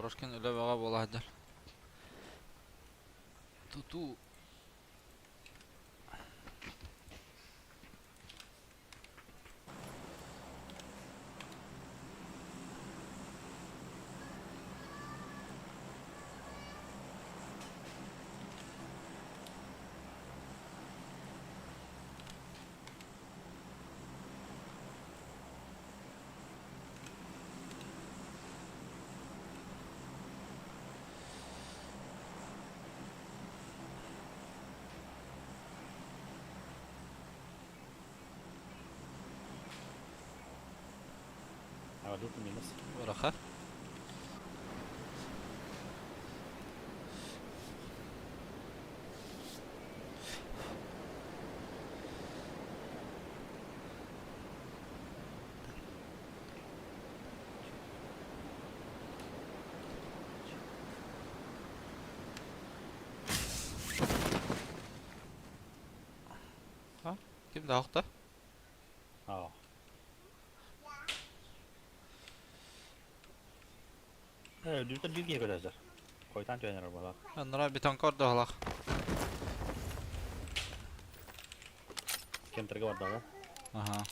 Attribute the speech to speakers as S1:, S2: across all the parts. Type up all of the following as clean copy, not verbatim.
S1: Брошкен үлі баға болады. Туту.
S2: أوريك minus.
S1: Bırakar. Ha? Kim daha da?
S2: اه دي دي كده زر كوي تان جاي نربلا
S1: Onlara bir tankar da halak.
S2: كم ترجع وردا
S1: Aha.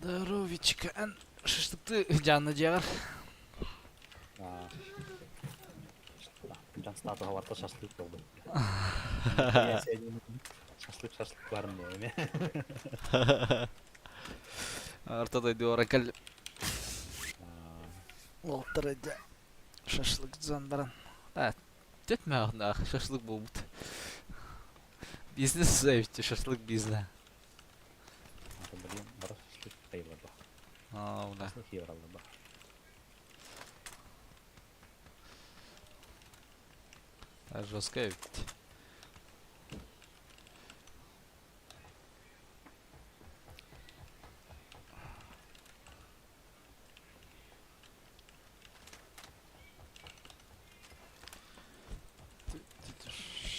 S1: Здоровичка. Шашлыкты canlı ciğer.
S2: اه كم ستارت هو ورطة شاشليك болду шашлык бар эме
S1: Ortada diyor akıl. Oltırıcı. Şaşlık zandaran. Evet. Детме ахна шашлык болбут. Бизнес зайти шашлык бизнес.
S2: блин бар шашлык кайбарда
S1: Уна.
S2: шашлык евралда
S1: Жесткая ведь.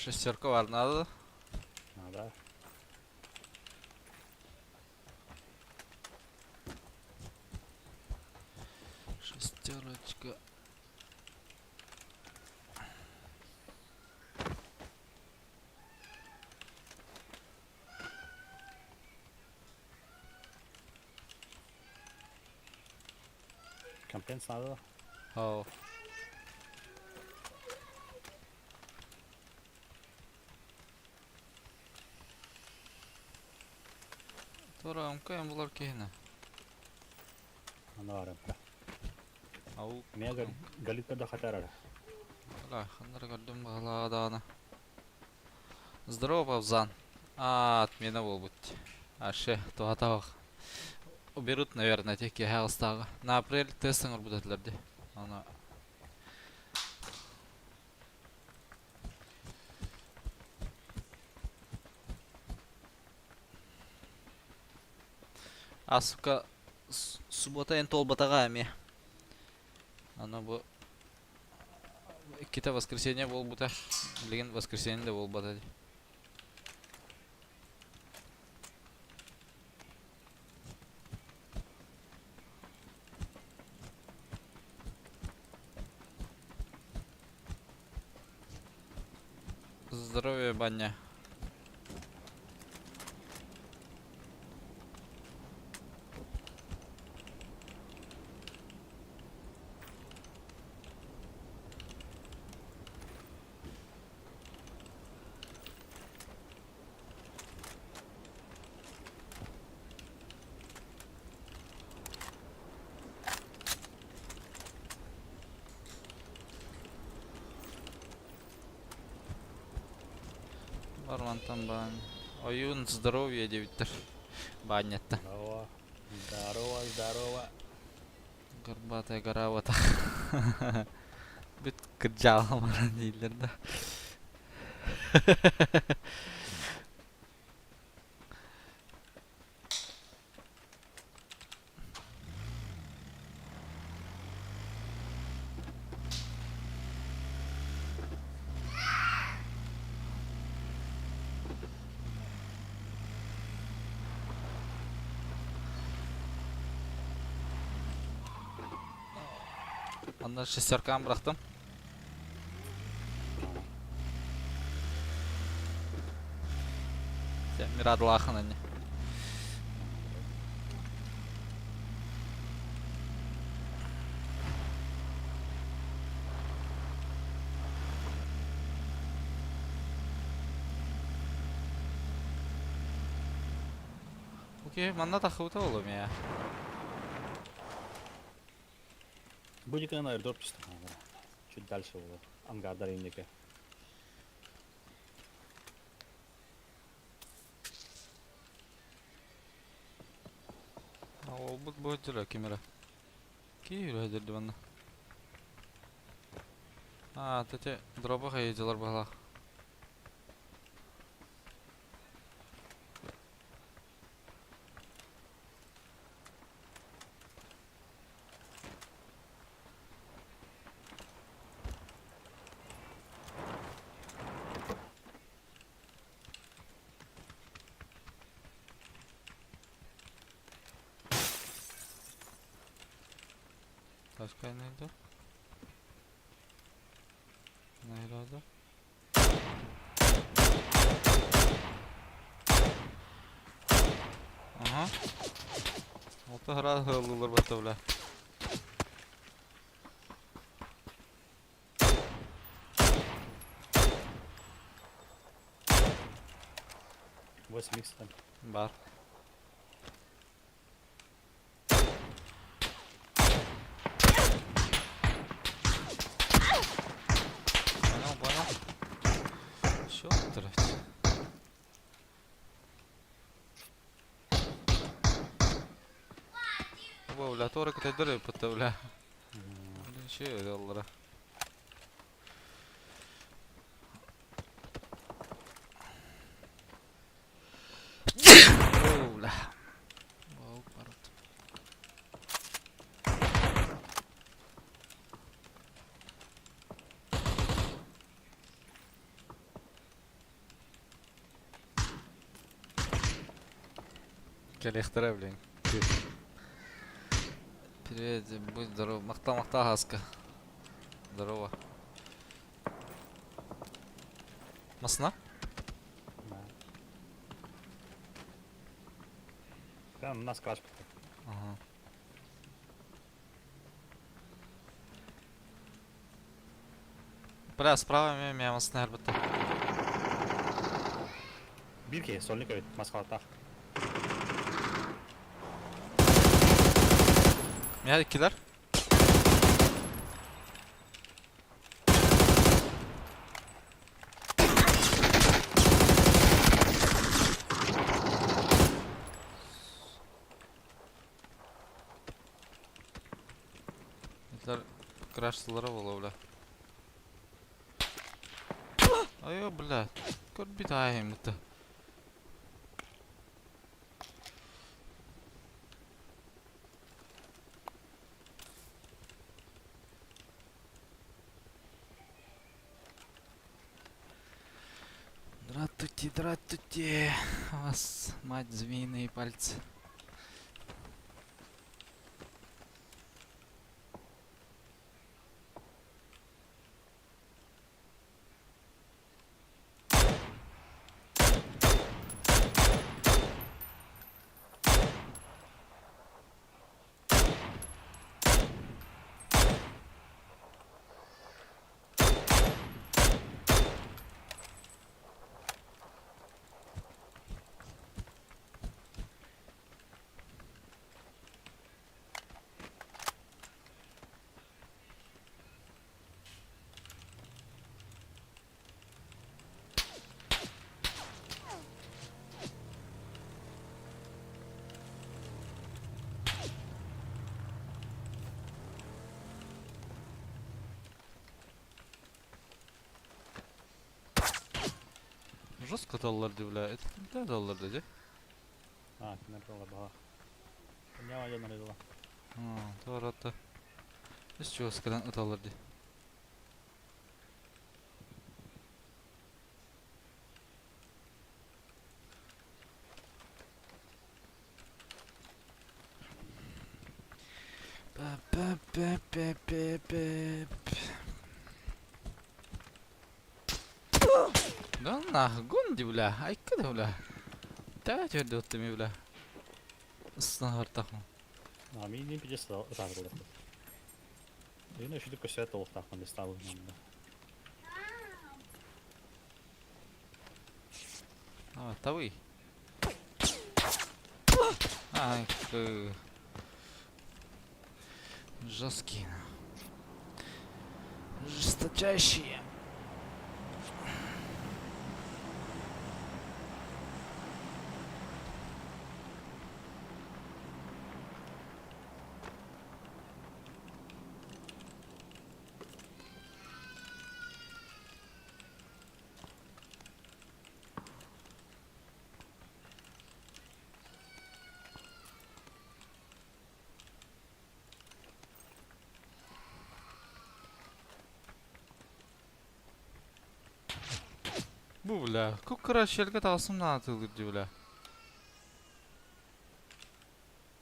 S1: Шестерка var надо.
S2: надо
S1: Шестерочка.
S2: компенс надо
S1: Ау. Тора амкаем булар кейна.
S2: ана бар эмка
S1: Ау.
S2: мега галиткада хатарара
S1: Ла, хандар гадым баладана. Здорово, Павзан. От меня болбут. Аше, туатавах. Уберут, наверное, теки хелстага. На апрель тестинг будет лерди. Она. А сука, суббота ен толбатага ами. Она бы кита воскресенье болбута. Леген воскресенье да болбата. Здоровья, баня. Барман там баня. Оюн здоровья девиттер. Банятта.
S2: Здорово. Здорово, здорово.
S1: Горбатая гора Бит кыржаламана дейлер да. Андан шестерканы бырактым. Мирадыл ахын эне. Окей, манна тахыута болом я.
S2: Будет, наверное, дорп чисто. Чуть дальше было. Ангарда рейнеке.
S1: Ол бут будет жүрө кемера. Ки жүрөдүрдү бана. Тете дроба кайдылар бала. Başka neydi? Nerede? Aha. Ota hara hırlılar batavla.
S2: Voice mix там.
S1: Бар. Понял. Что тратить? Бля, торик ты дыры потавля. Блин, че доллара. Бля. Вау, парот. Келехтера, блин. Привет, будь здоров. Махта Хаска. Здорово. Масна?
S2: Да. Прям на скрач.
S1: Ага. Бля, справа меня масна әрбітті.
S2: Бирке, сольник өйт, масқалаттақ.
S1: Меня килер? Краштылары болу, бля. Ай, бля. Көрбит айым бұты. Здравствуйте. У вас, мать, змеиные пальцы. Жестко доллар дивля. Это да доллар dedi.
S2: Ha, kimler dolar bak. Ne var canlar dolar?
S1: Doğru hatta. Hiç жесткодан доллар di. Да нахгун дивля. Айка дивля. Да жerde ottumi bля. Ысына артахым.
S2: Ha, bir piyasa da ıtar dolar. Yine şu dükkan set oldu takman istavı yanında.
S1: Тавый. Ай, жесткие. Жесточайшие. Bu bля, көк шелге тағысым на атылыр ди бля.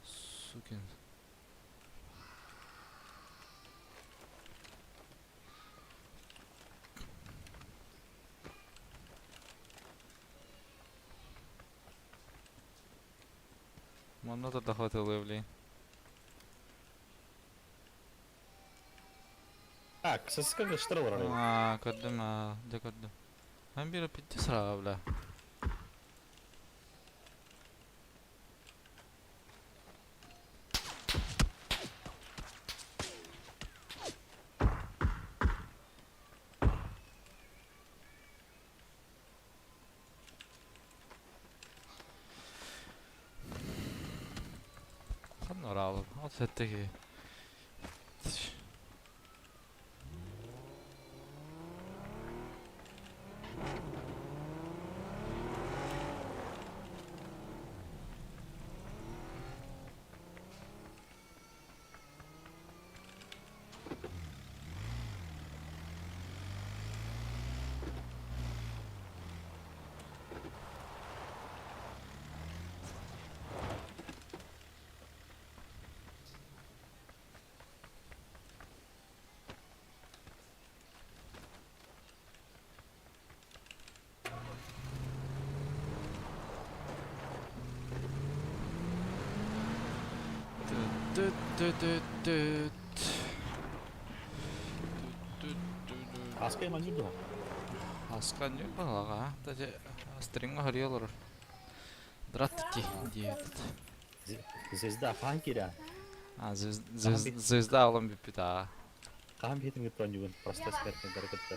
S1: Сукин. Мана да хватило, блин.
S2: Ha, kısası kakıştırı var oraya.
S1: Gördüm ha, de gördüm. Ben bir bitti sıra bля. Kan var abi. O setteki. Düt düt düt düt.
S2: Askıya mı girdi o?
S1: Askan yok balaga. Taca string harıyorlar. Дратки диет.
S2: Zezda falan kira.
S1: Звезда алам bir pita.
S2: Kaham hitim gittiğin juga proses kerja dari kita.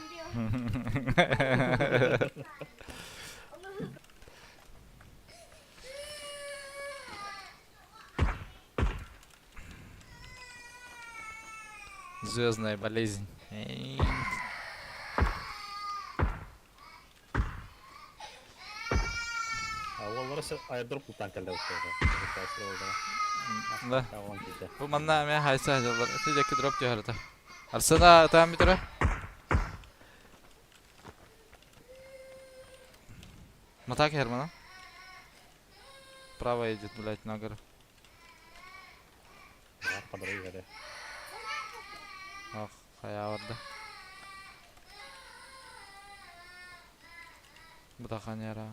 S1: Звездная болезнь.
S2: Awalları airdrop tutan kaldı uçağı. Uçağı oldu.
S1: Да.
S2: Tamam gitti.
S1: Bu manna me haysa hajalar. Tijaki drop diyor harita. Arsana tamam bir tura. Матаки Hermana. Право идет, блять, на гору.
S2: Var kadarıyla gari.
S1: Ох, хая vardı. Bu da kanyara.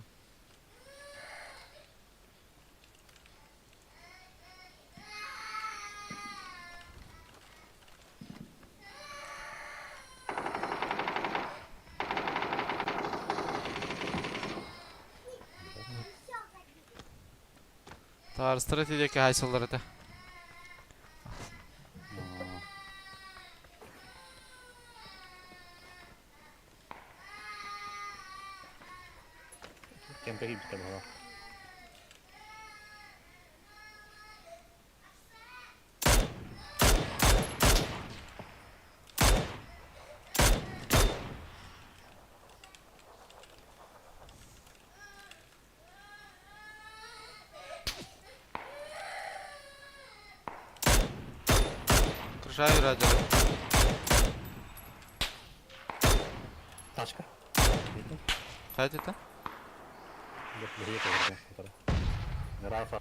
S1: Tar stratejik haysalları da.
S2: Kempe gibi bir hava.
S1: Кыржай радио.
S2: Тачка. Видно?
S1: Кайт это?
S2: Yok, buraya koydum fotoğraf. Rafa.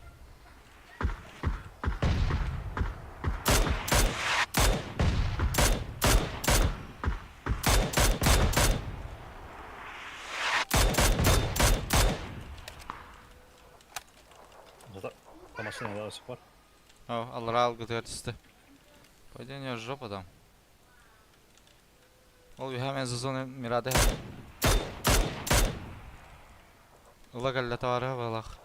S2: Burada машина da açık var.
S1: О, алрал гытыртысты. Падение жопа там. Ол вихамен зазоны мираде. Ула галля тавары балах.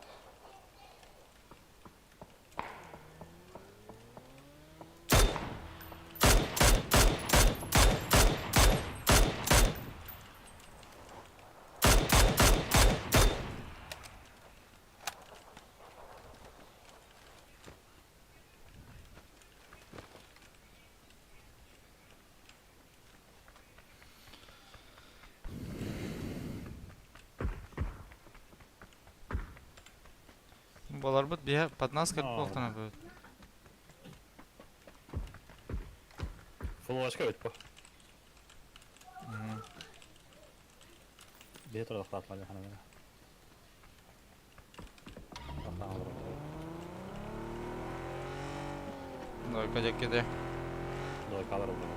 S1: Болар бут бия под нас как
S2: Aa.
S1: болтана будет.
S2: Full açık evet bu. Bir tarafta atladı hani böyle. Atlan alırım.
S1: Давай кадек киде.
S2: Doğru kalırım bunu.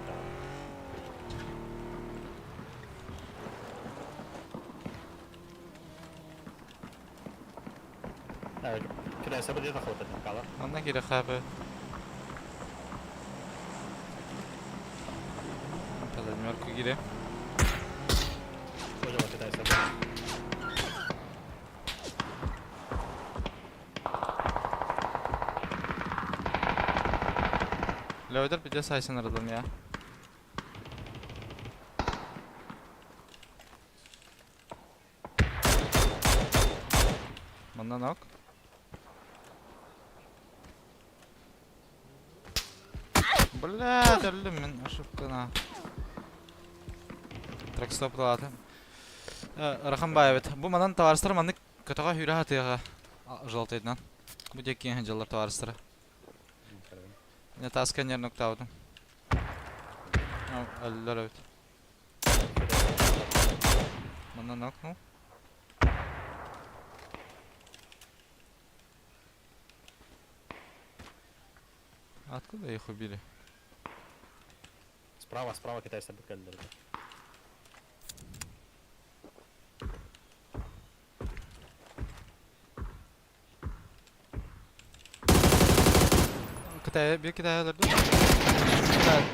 S2: Evet. Kira sabır diye takıldı kalır.
S1: Ondan kire хабы. Подмёрку киде.
S2: Kocaman kira sabır.
S1: Лёйдер биде сайсын ырдым я. Мандан ок. Блядь, öldüm мен ошибкана. Трекстоп латы. Рахамбаев. Бу мандан товарыстар манны көтөгө хүрө хатыга жолтойдан. Бу декен жаллар товарыстары. Не тасканер нокта алдым. Аллар өт. Мандан ок, ну. Откуда их убили?
S2: Справа Китай sabır geldi.
S1: Кытай, bir Kıтай alırdı.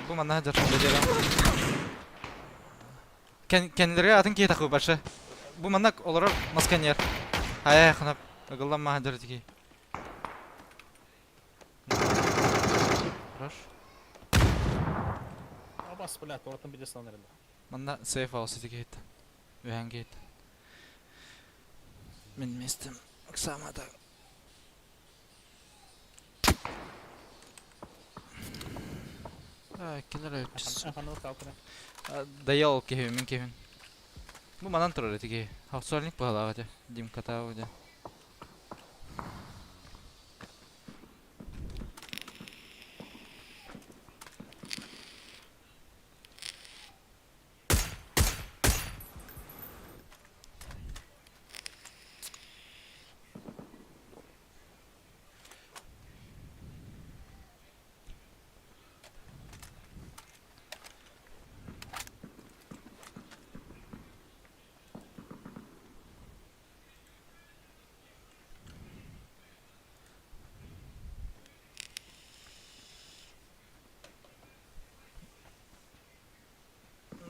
S1: Bu manna hajar. Kendileri atın ki takı başı. Bu manna olarak maskanyer. Hayır, xanap. Agıllanma hajar tiki. Хорош.
S2: Bas блядь, oradan bir de sanırım.
S1: Manna safe house tiki hit. Ühen git. Min mistim. Aksamada. Killer öpçüsü.
S2: Efendim kalkın.
S1: Даял кевин, мен кевин. Бу манан турар тиги. Хавсуальник багалага же. Дим катау же.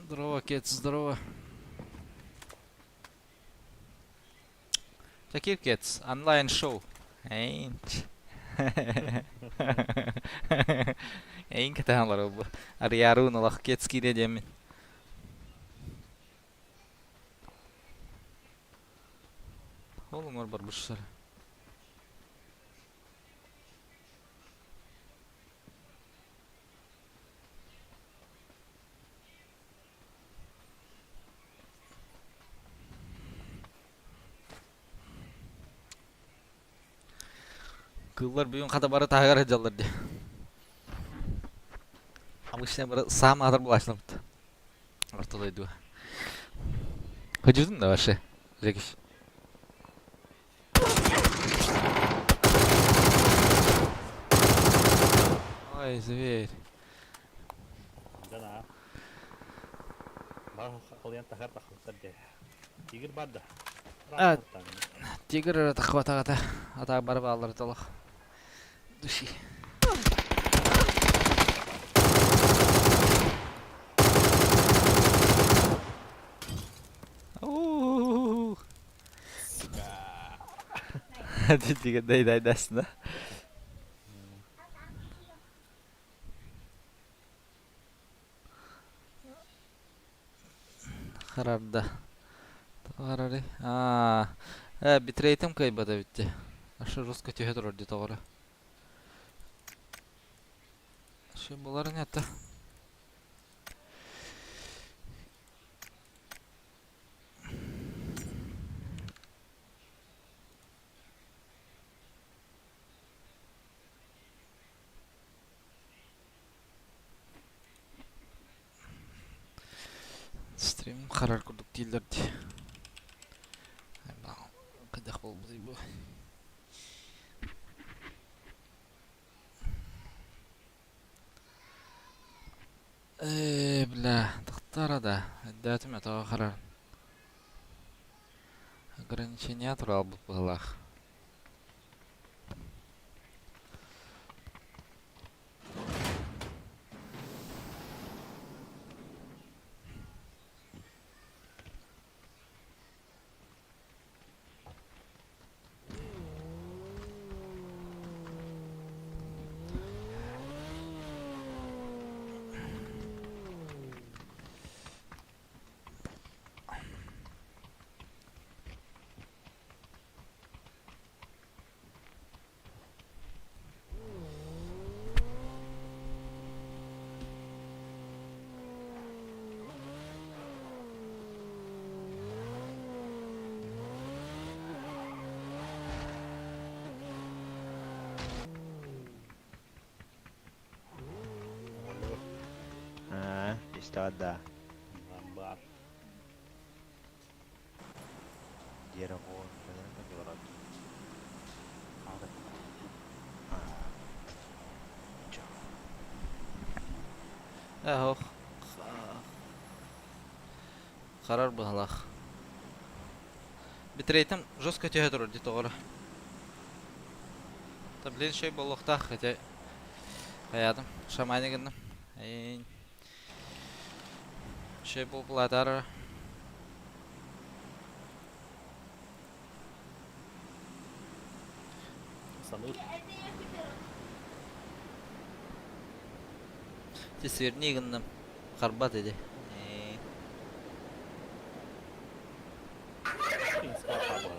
S1: Здорово, Кет, здорово. Такие Кетс, онлайн-шоу. Эйнч. Эйн катаналар ол. Ариарун алах Кетс кире демин. Олуңор бар бушсар. Kıllar bugün kata barı tahgar edeceğler diye. Обычно bir сам adır bulaşlanıptı. Ortalaydı. Hıcırdın da başı. Zekiş. Ay zevir.
S2: Jana. Bah kalian takar tadi. Tigir barda.
S1: Evet.
S2: Rahat tani.
S1: Tigir takıvata kata. Ata barı bağları tolak. Düşü. Ooo. Hadi tigir day aslında. Kararda. Kararı. Aa. Bitrate'im kaybada bitti. Aşı Rusko tühe dururdu doğru. Şu bunların yattı. Stream karar kurduk değillerdi. Kıdak oldu bu. Бля, тахтара да. Дәтім әтіға қарар. Ограничения туралы бұл бұғылақ.
S3: İşte ada
S2: Lambar.
S3: diğer o neden mi diyorlar?
S2: Ada.
S1: Әхоқ. Қарар бұғылақ. Битрейтім жестко түйе тұрыр дейді оғыры. Блин, şey болуқта, хотя қаядым, шамайны кіндім. Şey бұл бұладары.
S2: Salut.
S1: Tesirni kіндім. Қарбат еді.
S2: Принципе, папа.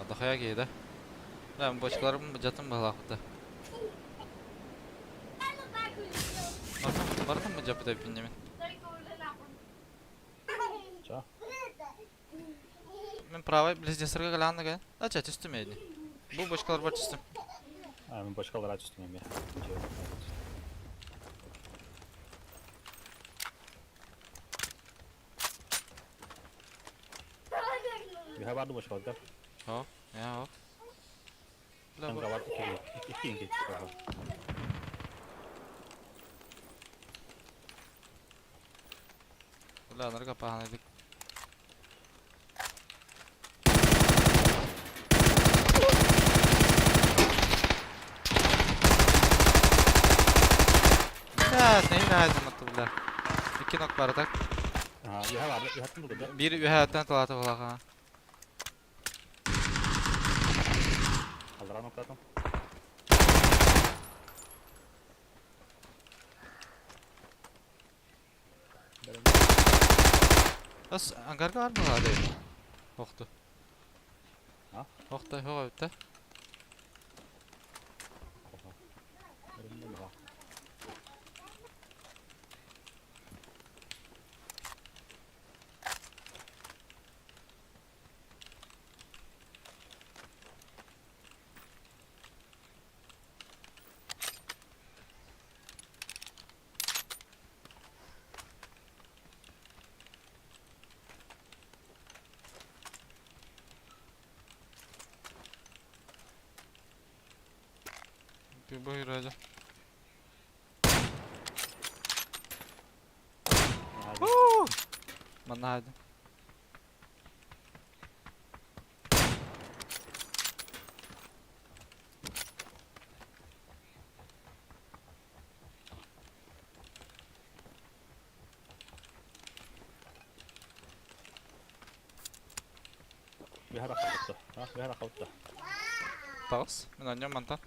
S1: Дақая кейді. Ben boşkalarım jatım bağlaqdı. Bardın mı japı da pindemin?
S2: Ча?
S1: Ben pravay близнестерге каланды ген. Ача түстім еді. Бұл boşkalar бар түстім.
S2: Мен бочкалар ачыстым эми. Я барду бочкалар.
S1: Ho, ya ho.
S2: Sen kavat iki ingeç.
S1: Ulanları kapağınıydık. Evet, neyin hayatım atıldı. 2 nok bardak.
S2: Ha, ya vardı. Ya hattım burada.
S1: Bir hayattan talatı olaq ha.
S2: Aldıran noktadan.
S1: As angarga var mı hadi? Oqtu.
S2: Ha?
S1: Oqtu, hoq öttä.
S2: Önümde mi var?
S1: Buyur hadi.
S2: Hadi.
S1: Bana hadi.
S2: Bir ara kalktı. Ha, bir ara kalktı.
S1: Tağız. Ben oynayayım mantan.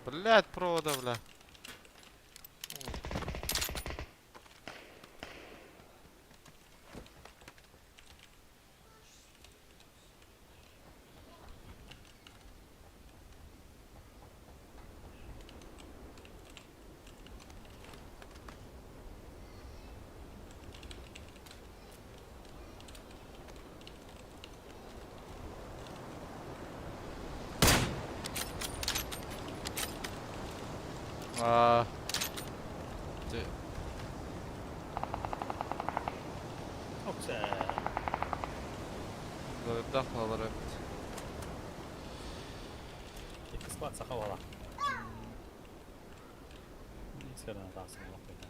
S1: Блядь, провода, бля. Aa.
S2: Çok güzel.
S1: Böyle daxlalar hep.
S2: İki squat sağa valla. Sıradan atasın. Allah koydu.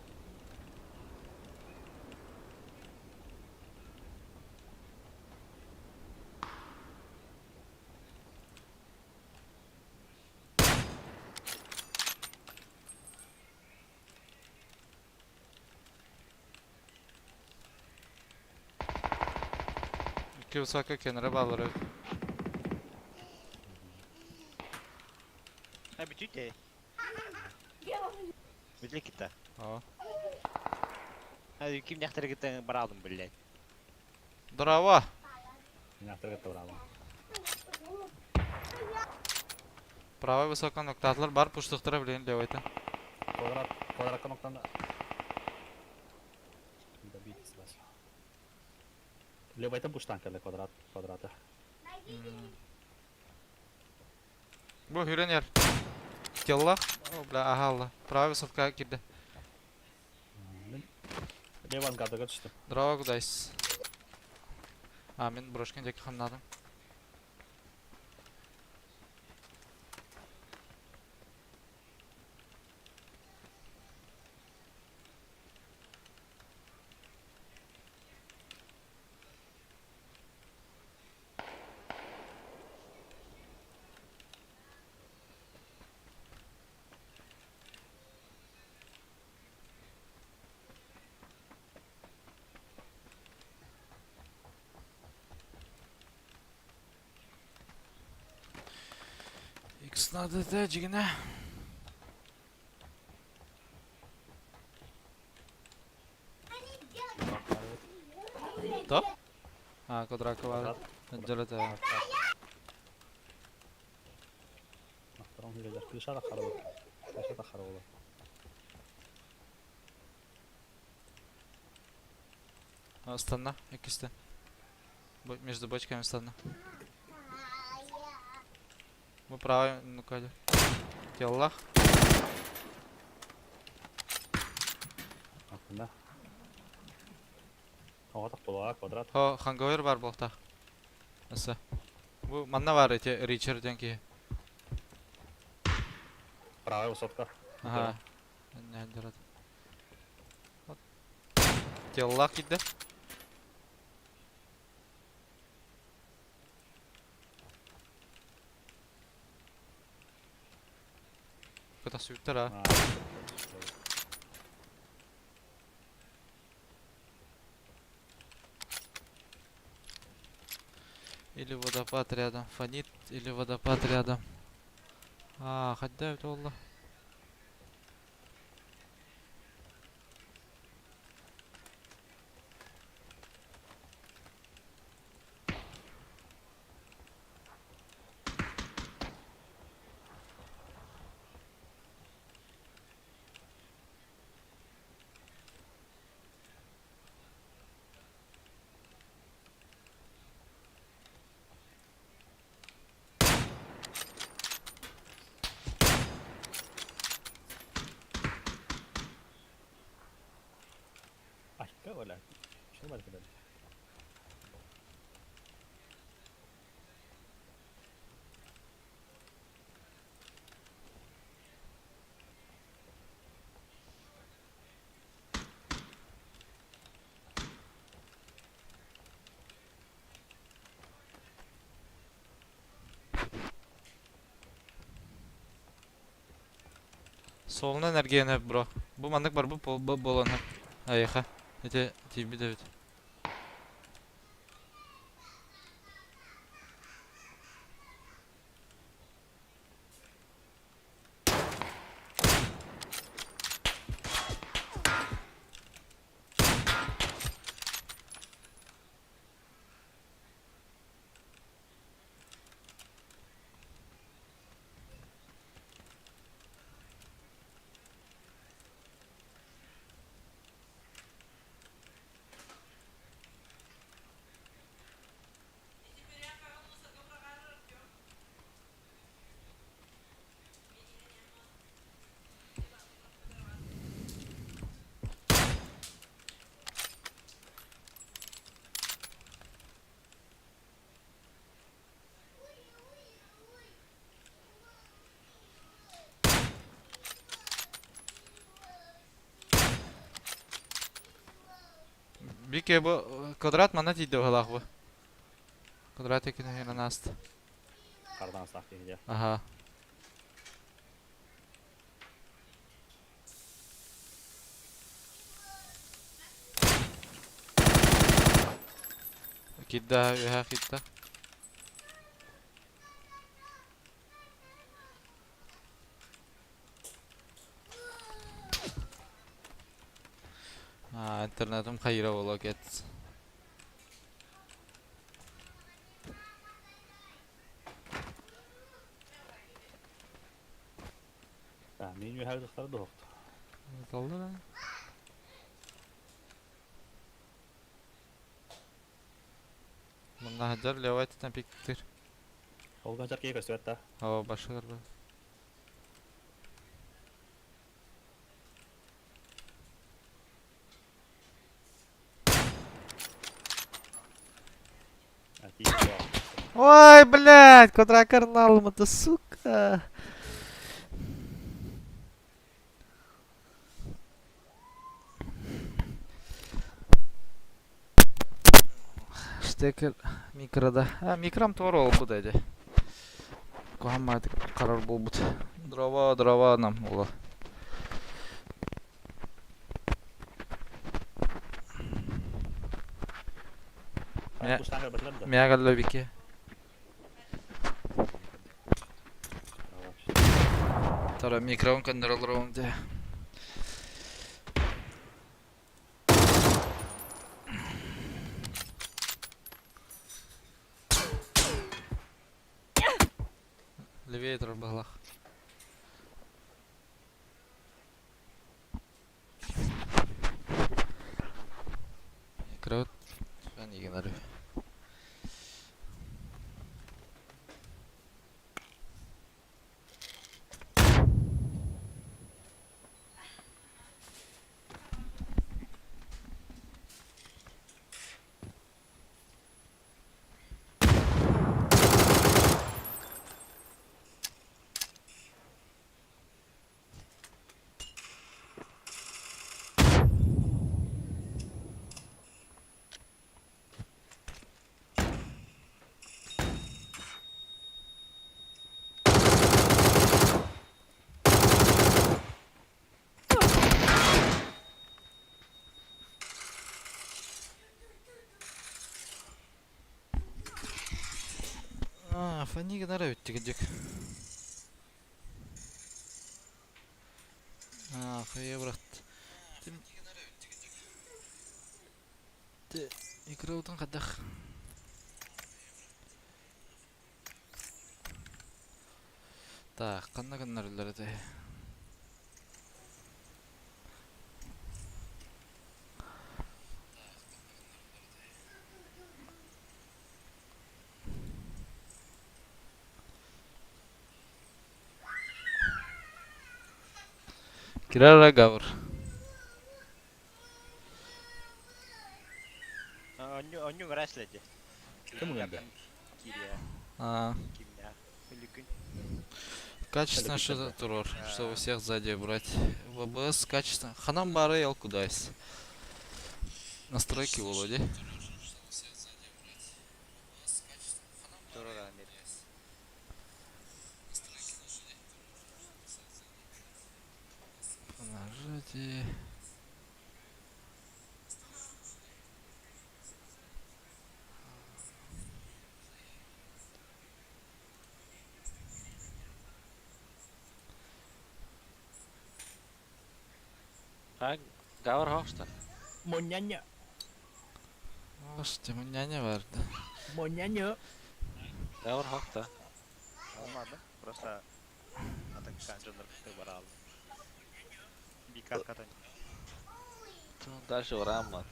S1: İki vысоко kenara bağlar hep.
S3: Ha bütün de. Bütün gitti.
S1: Aa.
S3: Hadi kim nektar gitti bara aldım billahi.
S1: Дрова.
S2: Yine gitti bravo.
S1: Правый высоко ноктатлар бар, пуштыктыра билейин левойта.
S2: Kvadrat noktanda. Burada bir ikisi var. Levayta pushtan keldi kvadrata.
S1: Bu hüren yer. Телла. О, бля, ага, правый высоко кирди.
S2: Levan gardaga düştüm.
S1: Дрова кудайсыз? А, мен брошкен деке хамнадым. X надо да жигне. Топ? А, квадрака var. Pencerede ya.
S2: Noktadan hileler. Kılıça da karalı. Kılıça da karalı.
S1: Остана, ikisi. Между бочками остана. Bu правый, ну-ка. Теллах.
S2: Hakkında. Hava tak bulağa kvadrat.
S1: Ho, hangover var bolta. Nasıl? Bu manna var eti Richard'den ki.
S2: Правая высотка.
S1: Aha. Ne haldir Теллах gitti. Kıta sürtler ha.
S2: Ha.
S1: Или водопад рядом фонит, или водопад рядом. А, хотя это Allah.
S2: Belki de.
S1: Soluna enerjiyen hep bro. Bu mandık var bu bolan hep. Ayıka. Ete tibi de bit. Bir ke bu kvadrat mana tiydi halak bu. Kvadrat ekini yana nast.
S2: Kardan sak diye.
S1: Aha. Kidda ya kidda. Ha internetim kayıra ola get.
S2: Ha, menü her zıkları da yoktu.
S1: Kaldı lan. Bunga hajar lewat eten piktir.
S2: Olga çak yeka süette.
S1: Hava başlar bu.
S2: Ha, tiye yok.
S1: Ой, блядь, квадрокарнал, это сука. Штекер микрода. Микрам тора ол bu dedi. Kohamaydı karar bul but. Дрова нам ola.
S2: Ha, bu şarkı batırdı.
S1: Meğerle biki. Tara mikrofon kandırılır oğlum de. Левее торбалах. Микрофон. Ben iyi günler. Фани генера өттігідік. Қайы бұрақты. Микроудың қадақ. Так, қанна генерлері де. Kirara gavur.
S3: выращивали.
S2: Кем geldi?
S3: Кирия,
S1: А,
S3: Кимя, Пеликин.
S1: качественно
S2: Әлі
S1: что-то
S2: кетті.
S1: турор, чтобы всех сзади брать. ВБС качественно. Ханам бары ел кудайс. Настройки Володи.
S3: Турора мир.
S1: Нажатие.
S4: Gavur hoştu.
S2: Монянья.
S1: Слушайте, у меня не vardı.
S2: Монянья.
S4: Gavur hoştu.
S3: Olmadı. Просто atak kancalar var aldı. Bir kat katan.
S4: Дальше урамма.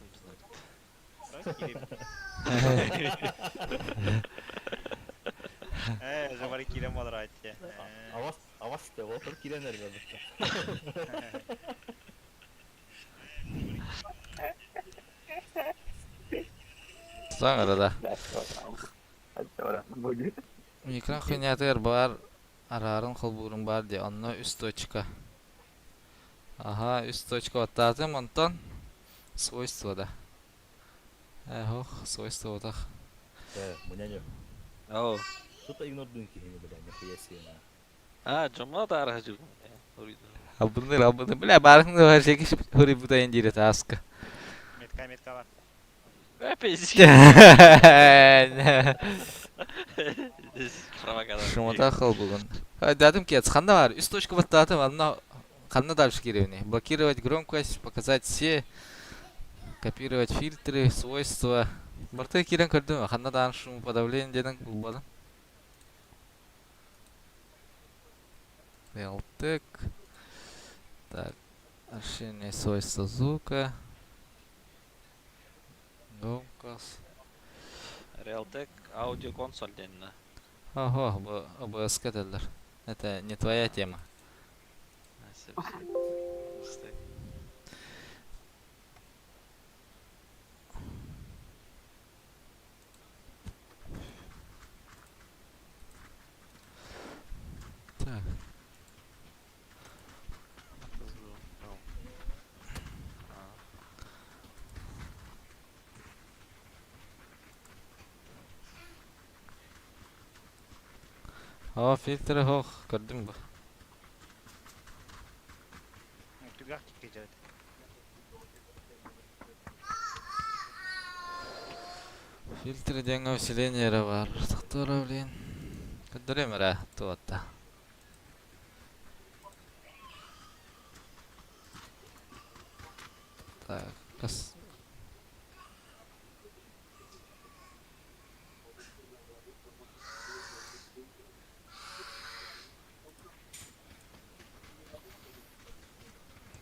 S3: Жабары килем olur aytı.
S2: Avaz de otur kirenler verdi.
S1: Соң арада. Микрон хуйнятыр бар. Арарын холбурун бар де. Онно үст точка. Ага, үст точка оттатым, онтон свойство да. Ох, свойство отах.
S2: Монянья.
S4: О.
S2: Тут игнордun ki hini bile nefes yana.
S4: Cuma da aracı.
S1: Абыны, бля, барың да бар шеки хури бутайын жире таска.
S3: Metka var.
S4: Öpeci.
S1: Шумата хыл бүгін. Дадым кец, қанда бар? Үст точка баттатым, анна қанда дальше керевне. Блокировать громкость, показать все, копировать фильтры, свойства. Барты керен көрдім, қанда дан шум подавление дедің бұлбадым. Realtek. Так, расширение свойства звука. Громкость.
S4: Realtek audio konsolь денне.
S1: Ого, ОБС каталар. Это не твоя тема. Так. О, фильтры хох, көрдүм бу.
S3: Tügah geçer.
S1: Фильтры деген усиление бар. Тоқтора блин. Көдөрөм ара туатта. Так, кас.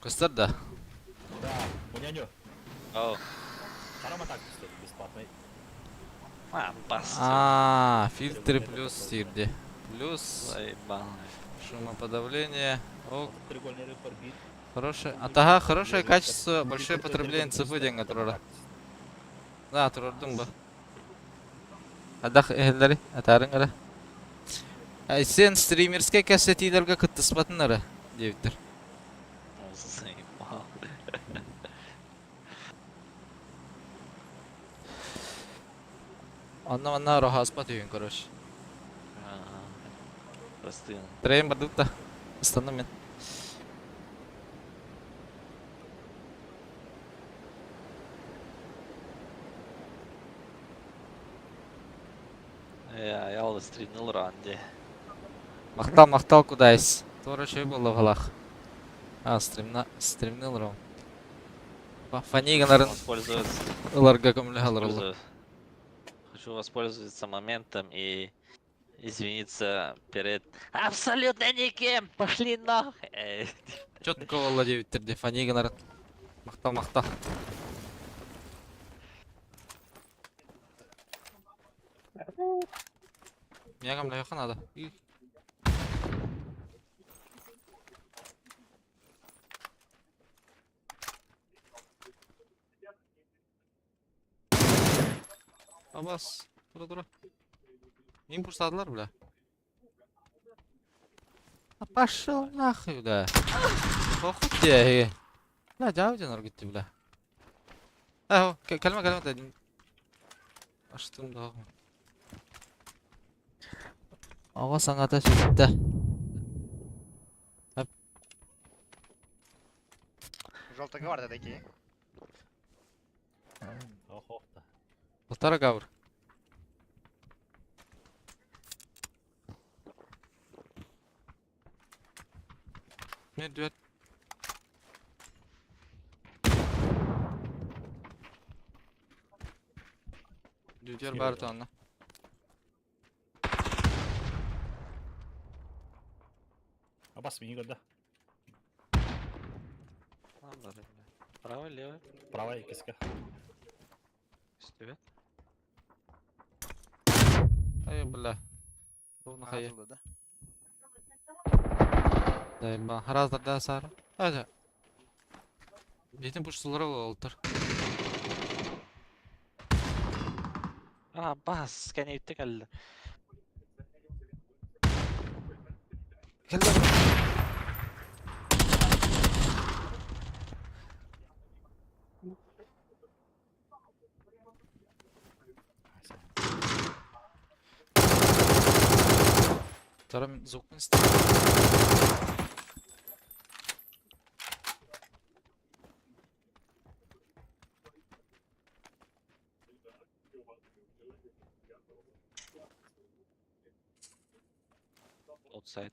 S1: Костар да.
S2: Да, монянья.
S4: О.
S2: Карама так istedim бесплатный.
S1: А, фильтры плюс сирди. Плюс
S4: Заебанный.
S1: шумоподавление. О,
S2: Треугольный репорбит.
S1: хорошее. Атага, хорошее качество, большое потребление цифры деген турара. Да, турардым бу. Адах эхелдери, атарың ара. Ай, сен стримерская кассетилерге кыттыспатын ара, дептер.
S4: Заебал.
S1: Анна рохаспа түйін, короче.
S4: Простым.
S1: Трейн бардык та. Ыстаным мен.
S4: Я алды стримнул ранде.
S1: Мақтал кудайс. Тора чөй болды ғалақ. А, стримнил ром. Фанигонарын
S4: Воспользоваться.
S1: ыларга көмілі қалыр олы.
S4: Хочу воспользоваться моментом и извиниться перед абсолютно никем. Пошли нахуй.
S1: Чөтко олы дебіттерде фанигонарын. Мақтал. Мягам лайохан ада. Bas. Dura. Импульс aldılar bile. Пошел нахуй, бля. Похуй тебе. Бля, жау жанар gitti bile. Kelime de. Açtım da. Ağa sana ateş etti.
S3: Желтый гвардия такие.
S2: Ох, ох да.
S1: Полтора гавр. Не, дуэт. Düdüyor bari tonla.
S2: Абас мини года.
S4: Ладно, ребят. Право, лево,
S2: Правая киска.
S4: вперед.
S1: Ай, бля. Ровно хае.
S3: Оттуда, да?
S1: Дай ба. Хараздар да сары. Аja. Бетин пуштулары олтыр.
S4: Бас, кәне үттік әлі.
S1: Келді. Тарам зокын істе.
S4: Outside.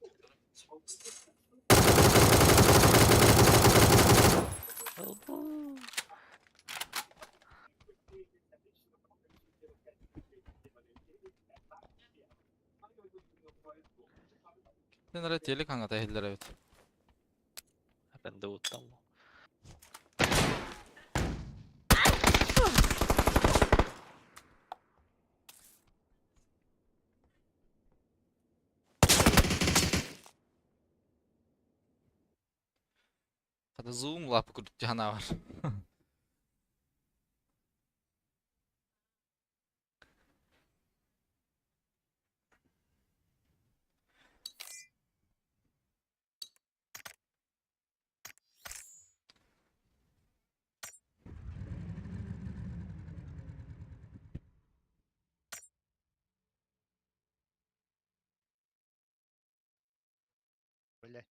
S1: Ben ara telek hanga da helder evet.
S4: Ben de uttam.
S1: Hadi zoom lapı kurduk canavar.
S3: Бля.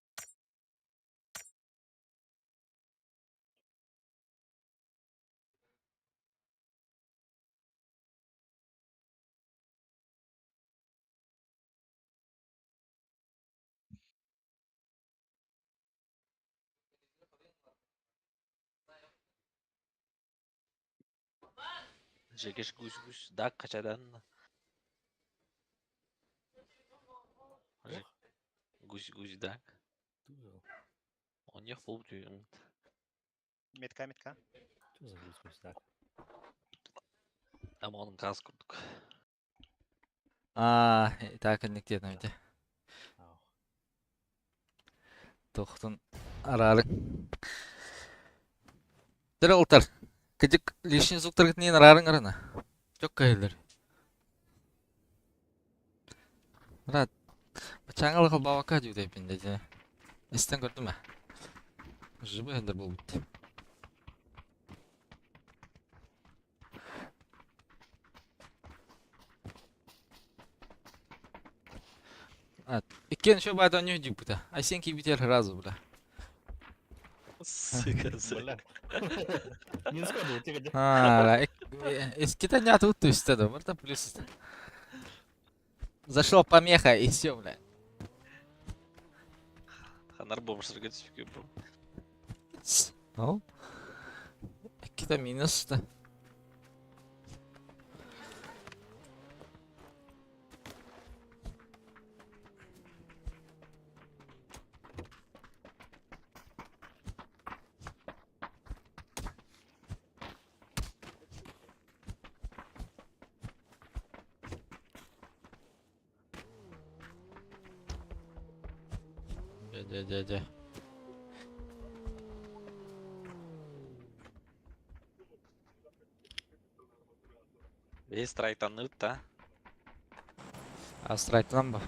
S4: Жекеш гусь-гусь. Да, қачадан. Гусь-гусь, да. Он не фул дүйін.
S3: Метка.
S2: Что за гусь-гусь так?
S4: Ama onun gaz kurduk.
S1: Takınlık dedim bir de.
S2: Ау.
S1: Tohtun aralık. Dere oltar. Kıcık lişin zuktar gitneyin ararın arana. Çok kayılır. Murat. Bıçağın alıkıl bavaka diyor da hepinde. İsten gördün mü? Жыбы helder bol bitti. İkken şu baydan ne hücük bu da. Ay sen ki biter razı bu da.
S2: Бля. Не сходу, у тебя где?
S1: Эскита не тут истеда, вот плюс. Зашел помеха и все, бля.
S4: Ханар бомждарға түсіп кеп.
S1: Ну? Эскита минус да. Де.
S4: Страйктан ытта.
S1: Астрайтынан ба.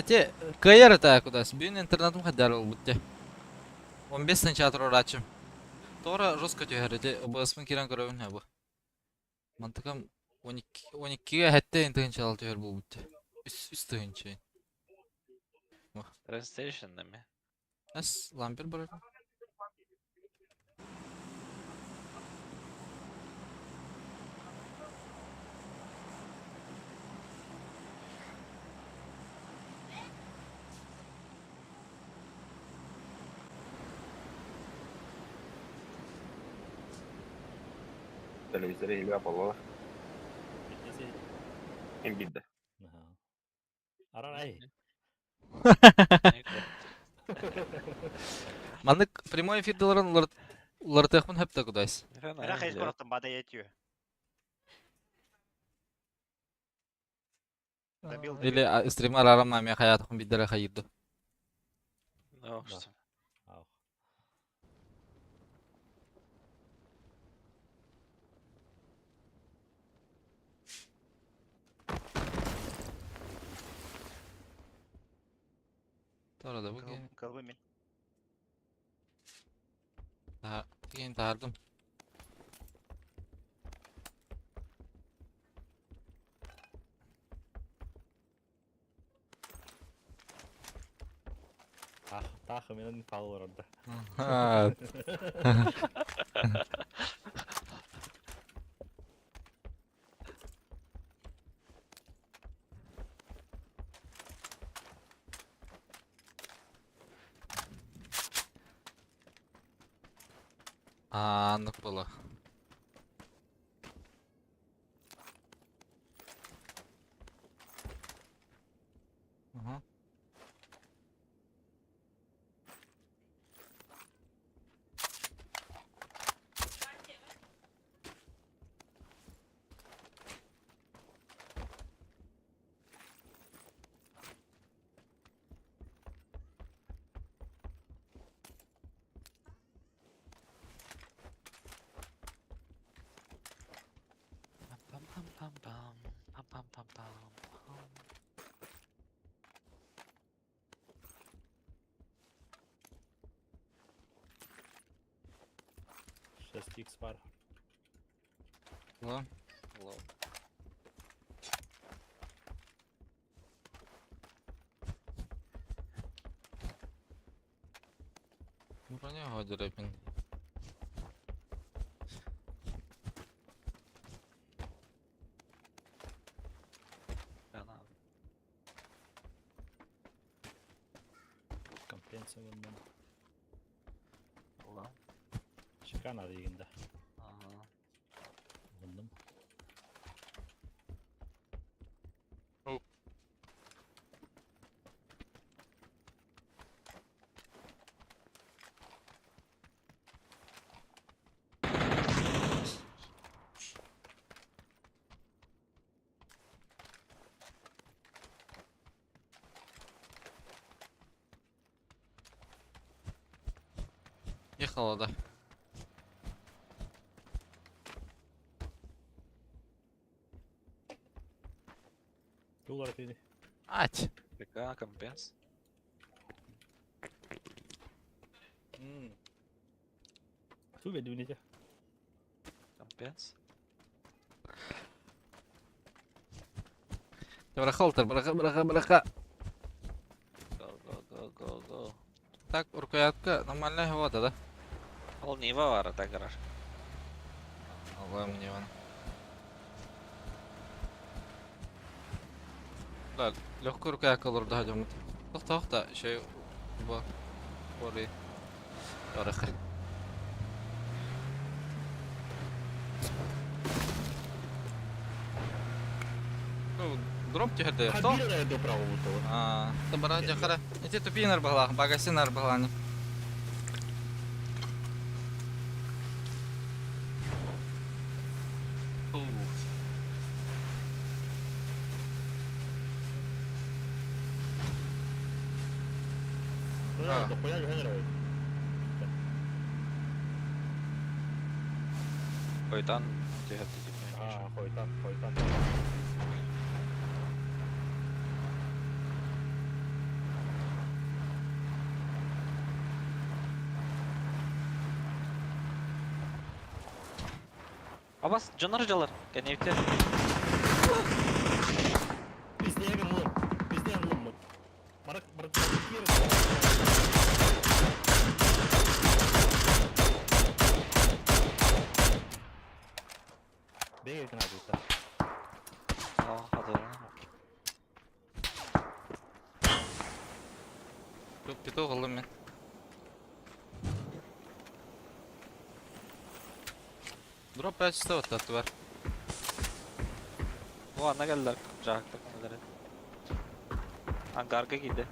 S1: Те, кайер это кудас. Бүйін интернетім қадар ол бұтте. 15 чатыр орачым. Тора жестко тегерде обысмын кирен көрөбүн абы. Мантыкам 12-ге хәтте интегин чалал тегер бұл бұтте. Үстігін чейін.
S4: Translation деме.
S1: Әс лампер бар еді.
S5: Телевизоре или Apollo
S2: Bitmesi.
S5: en bilde.
S2: Aha. Арарай.
S1: Мандык прямой эфирдаларын улар тахмын хәпті кудайс.
S3: Бірақ еш бұраттым бада етью.
S1: Или стримар арамна мен хаятықын биддері хайырды.
S4: Ну, что?
S2: Ау.
S1: Тора да бұл
S3: Кылбы мен.
S1: кейін тардым.
S2: Тахы менен палыр орда.
S1: Анық бола.
S2: Шесть икс var.
S1: Ла. Броня ходит рэпин.
S2: Компенсия bundan.
S4: Ulan.
S2: Şikana degende.
S4: Aha.
S2: Bundan.
S1: Ехала, да.
S2: Доллар dedi.
S1: Ать.
S4: ПК, компенс.
S2: Su verdi binece.
S4: Компенс.
S1: Браха, браха.
S4: Go.
S1: Так, рукоятка нормальная вода, да?
S4: Ол Нива var ата гараж.
S1: Аллах мне вон. Да, легкая рукоятка olur daha cömert. Toxta şey bu. Orayı. Oraya. Ну, дроп тегерде. Что?
S2: Bir araya da bravo bu.
S1: Табара жакара. Эти тупинер багла, багасинер багланы.
S2: 너 고양이 해내라.
S4: Koitan tyhjätti sitten.
S2: 거기다.
S4: Abbas canarıcalar. Gene evde.
S2: 비스니에게 뭐? 비스니에게 뭐? 마락 키를. 네 개가 나도 있다.
S4: hadi lan.
S1: Çok kötü oğlum ben. Drop patch üstte attı var.
S4: Bu ana geldiler. Cahakta konuları. Hangarga gidi.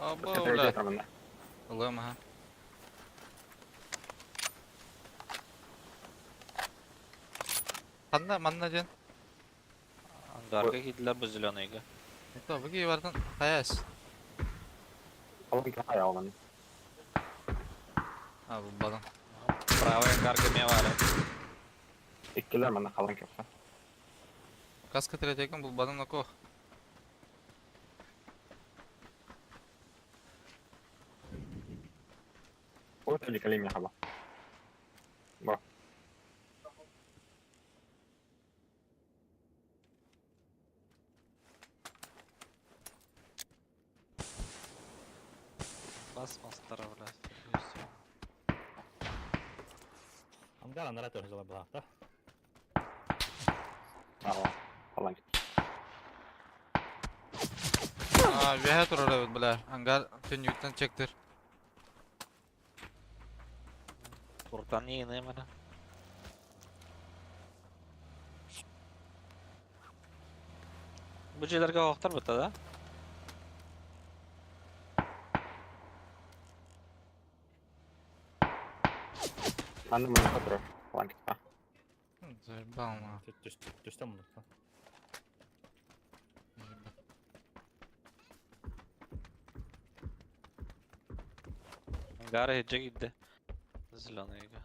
S1: Aba
S5: Tepeye
S1: ulan.
S5: getirmem de.
S1: Oğlum ha. Manna can.
S4: Hangarga gidiler bu zilonayga.
S1: Tabii ki vardan kayas.
S5: Kalın ki ayağı olan.
S1: Ha bu badan.
S4: Bravo hangarga me var.
S5: İkkiler bende kalın yoksa.
S1: Kaskı tirecektim bu badan oku.
S5: O tehlikeli mi hava? Bak.
S4: Basmaz tarafına.
S2: 안갈 안 나라도 해서 봐.
S5: Tamam. Kalın git.
S1: Aa bir hayat orada bile. Hangar tün yükten çektir.
S4: Buradan iyi ne bana. Bu cilerge vaktar bitti da.
S5: Ben de bunu satırım. Kalın git. Ha.
S1: Bağma.
S2: düşten bunu.
S4: Hangara hecce gitti. Zilonayga.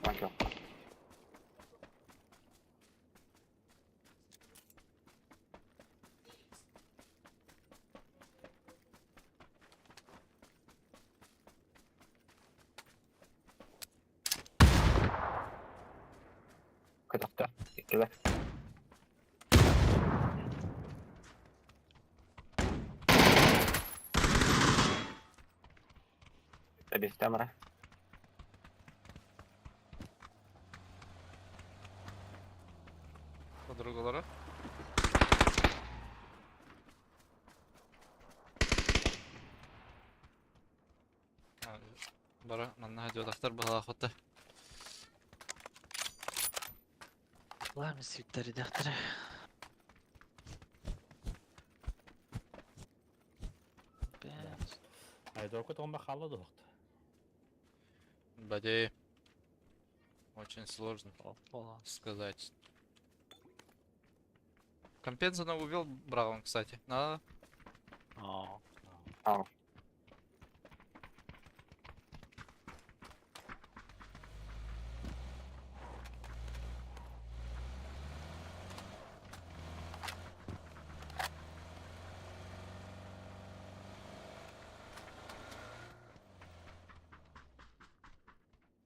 S5: Kalın yok. Kıdakta. İkkiler. Tabii istemere.
S1: Подруг olarak. Bara manna hadi odaklar bu halakata.
S4: Var mı sivitleri defteri?
S2: айдорку томба халлады вакыт.
S1: Баде. Очень сложно
S4: Опа.
S1: сказать. Компенсана убил Браун, кстати. На
S4: Aa.
S5: Tamam.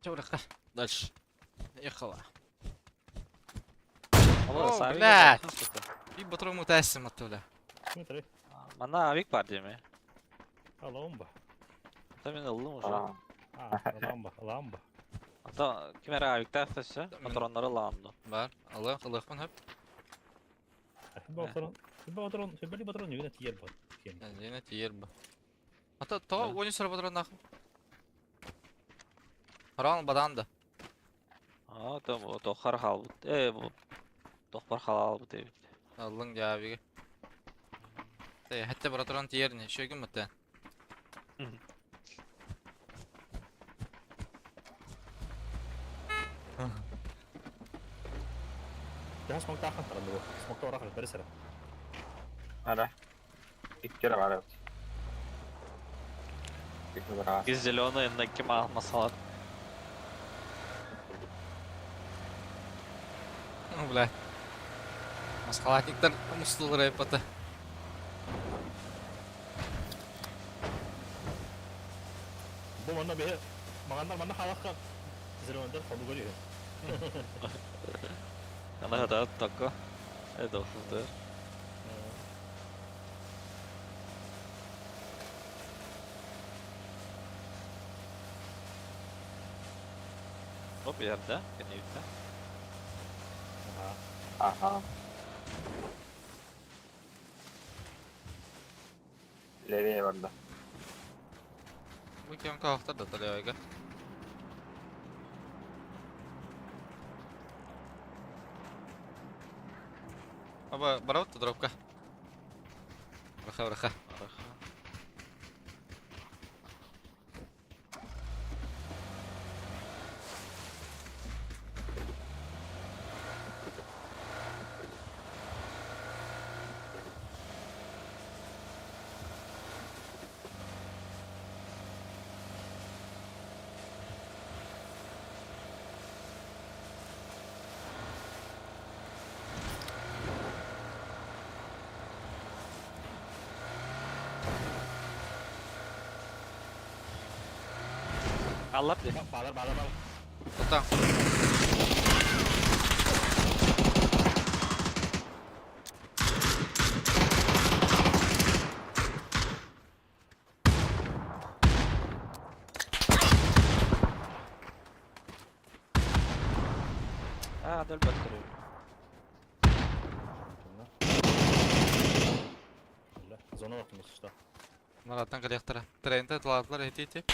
S1: Чёрка. Дальше. Ехала.
S4: Ama
S1: Oo,
S4: sahibi
S1: блядь.
S4: geldi, hakikaten.
S1: Bir batırı mutassim attılar.
S2: смотри,
S4: Bana avik var diye mi?
S2: ламба.
S4: Tabii ne oldu mu şu
S5: Aa.
S4: an?
S2: ламба.
S4: Hatta kime avik de haftası? Patronları lağımdı.
S1: Var. Allah Allah'ın hep.
S2: 휘발리 바트론 여기다 뒤에 봐.
S1: Yani yine tiyer bu. Hatta ta
S4: Evet.
S1: 10 sıra batırı nakım. Paran badandı.
S4: Aa tamam o dokar hal bu. Bu dokar halal bu değil.
S1: Allah'ın cevabı. Hatta batırın tiyerini. Şu gün muhtemelen.
S2: Jangan smoke tahan tahan dulu. Smoke orang kalau beres ya.
S5: Ada. İki var evet. İki var.
S4: Biz Zelon'u yanındaki almasalar.
S1: Ну, блядь. Маскалатниктер мустул рэпата.
S2: Bu mana bir mana halakka. Zirvender kabu görüyor.
S4: Yana kadar takı. Evet oldu. O bir yerde. Gene yükle.
S2: Aha.
S5: Aha. Leviye vardı.
S1: Bu kim kalktı da talıyorga. Aba, барат та дропка. Браха.
S4: Allah bir.
S2: Bağlar.
S1: Tutang.
S4: Ha döl baktırıyor.
S2: Zona bakmış işte.
S1: Нараттан калектора. Тренте тлатлар этити.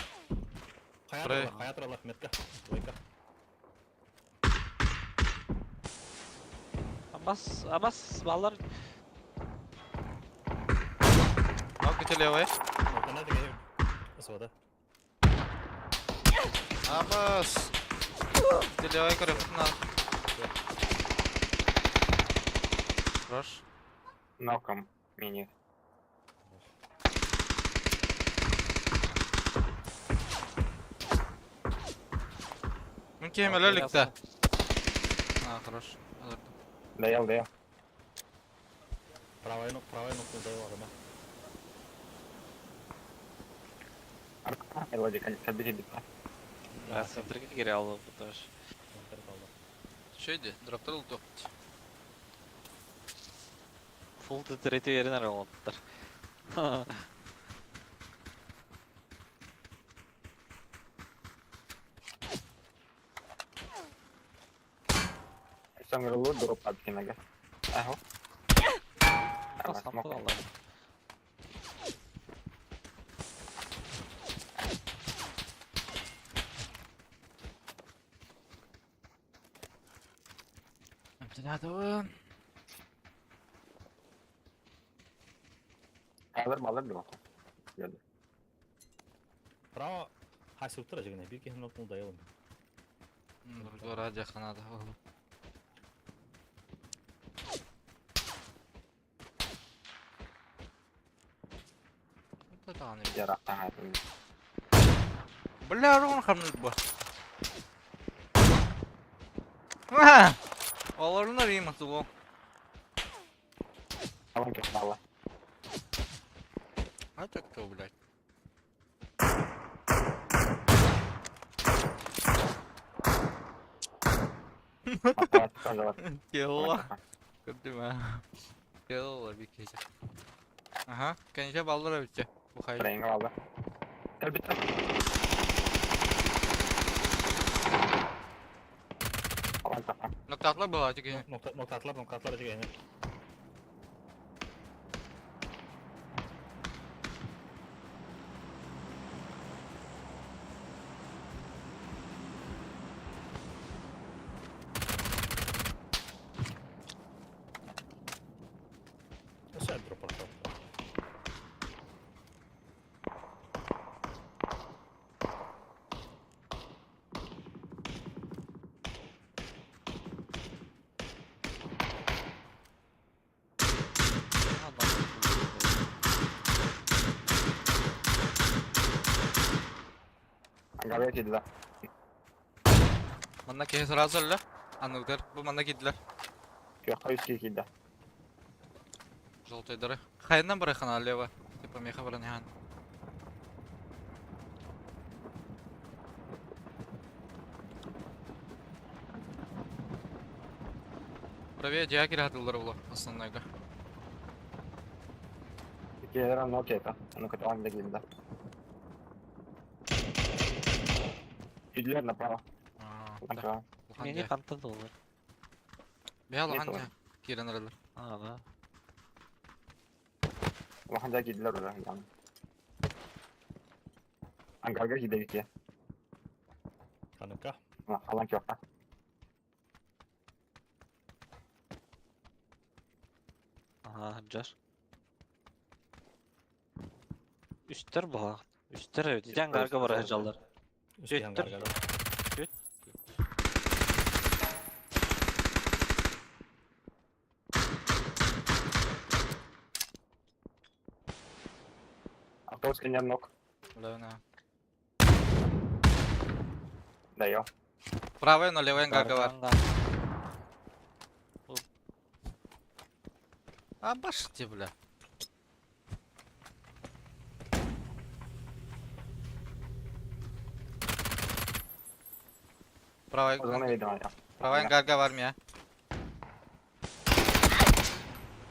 S1: Buraya.
S2: Hayat Allah metka. Boyka.
S4: Abbas ballar
S1: Ног где левая.
S2: Orta nerede geliyor? Sıvada.
S1: Абас. Где левая корепна. Хорош.
S5: Ноком мини.
S1: Ну кем лелик-то. А, хорош. Alırdım.
S5: Даял.
S2: Правая нокта даю adama.
S5: Arka. Elvadi kalbiri bitti.
S4: ben sınıftaki geri aldım bu taş.
S2: Monter kaldı.
S1: Şeydi, droptar oldu.
S4: Full titreti yerine rollotlar.
S5: Sambil lu drop bikin aja. Aho. Sama
S4: Sampel
S5: smoke.
S4: Allah.
S1: Обтянатован.
S5: Alır mı? Geldi.
S2: Право. Хай утра жигне. Bir kez nokta dayalım.
S1: Другой ради ханада. Это да, не
S5: Yaraktan hayatım.
S1: Бля, он хамнет бы. Оларына рейм атылу.
S5: Tamam ki valla.
S1: А это кто, блядь?
S5: Hayat kazanır.
S1: Келла. Кырдыма. Келла bir kez. Aha, kendine ballara bitti. Bu hayır.
S5: Rengi aldı. Gel bitti. Aman tamam.
S1: Noktatlar bu artık yine.
S2: Noktalar jigene. Nasıl drop atıyor?
S5: Angarga girdiler.
S1: Manna kehe sırası öyle. Anlıklar. Bu manna gittiler.
S5: Yok, üst girdi.
S1: Желтый дыры. Хайдан бұрайхан алева. Типа меха бұрын ян. Правее диагер атылдары бұлы. Основнойға.
S5: İkiler nok yapar. Onu kötü halde girdi. Girdiler направо. Направо.
S4: Мені қантады олар.
S1: Беғал
S5: Нет,
S1: хан
S5: ладно.
S1: керен аралар.
S4: Да.
S5: Ваханда girdiler oraya yani. Angarga girdi ikiye.
S2: Kanka.
S5: Halan yok.
S4: Aha, jar. Üstler bu. Üstler evet. Diyeceğin garga var hecalar.
S2: Üstü
S4: Götür.
S2: hangarda.
S5: Автобус кинен nok.
S1: Левна.
S5: Да yo.
S1: Правая, но левая гага var. А башите, бля. Правая,
S5: O zaman yedim ya.
S1: правая гага var mı ya?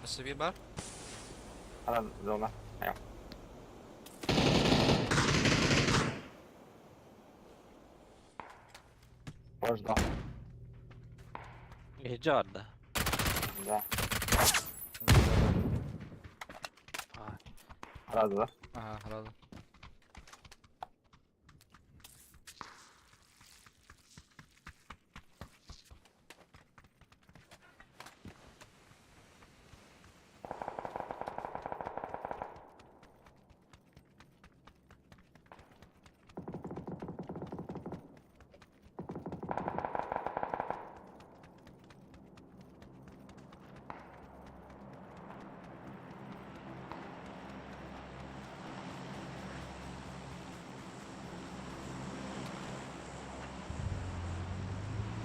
S1: Nasıl bir bar?
S5: Halan zona. Ya. Можно.
S4: Heca da.
S5: Да.
S1: Aa,
S5: Razı da.
S1: aha, herhalde.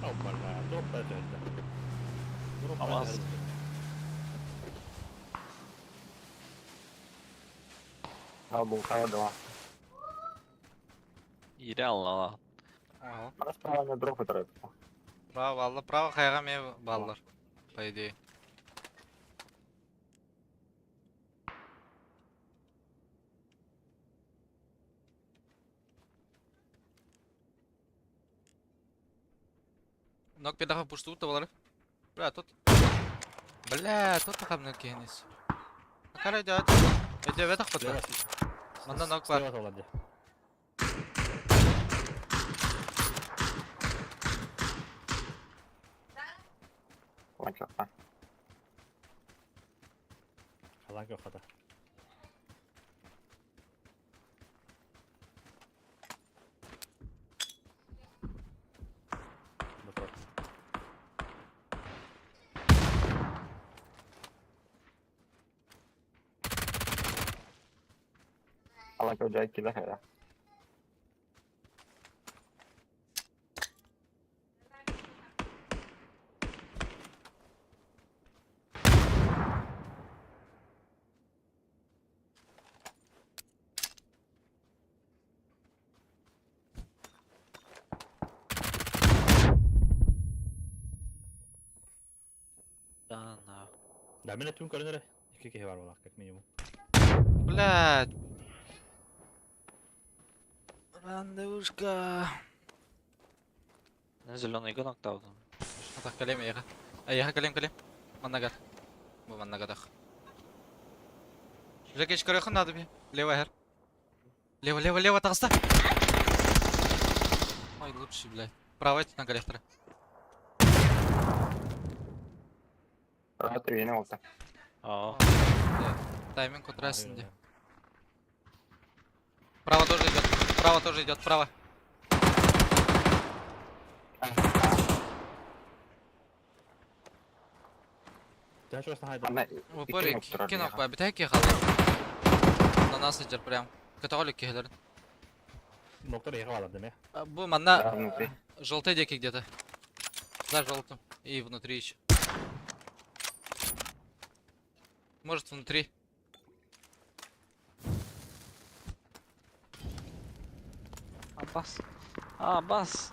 S2: Hoppala. Droppa ett öde. Droppa
S4: Ama
S2: ett
S4: az.
S2: öde.
S5: Ha bu kaya da var.
S4: İri Allah.
S1: Ага.
S5: Bana spravane drop ederek.
S1: Право, валла, право қайға ме баллар, по идее. Нок педаха пушту балар. Бля, тут. Бля, тут хабнер кенис. Акара идет. Иди ветах потом. Manda nok var.
S2: Слева olabilir.
S5: Ulan çok lan.
S2: Kalan yok hadi. Motor.
S5: Allah koca ikili ya.
S4: Da.
S2: Дәміне түн көрінері. Екі кеhe var valla, как минимум.
S1: Блядь. Рандевушка.
S4: Зеленый гонок тавдым.
S1: Атақ калем аяға. Аяға калем. Манна гад. Бұл манна гадақ. Жеке ішкөріқын надо бе. Лево әр. Лево, тағыста. Ой, лучше, блядь. Право на коллекторы.
S5: Rahat yeni oldu.
S4: Aa.
S1: Тайминг утрасен де. Право тоже идет, право.
S2: Дәл шоқсан хайда.
S5: Anne
S1: Упорик,
S5: iki nokta
S1: кино
S5: ya.
S1: по битайке қалды. На нас идет прям. Католик кехлерін.
S2: Доктор ехал ладно, не?
S1: Бу манна
S5: Да, внутри.
S1: желтый деки где-то. За желтым. И внутри еще. Может внутри.
S4: Бас. Бас.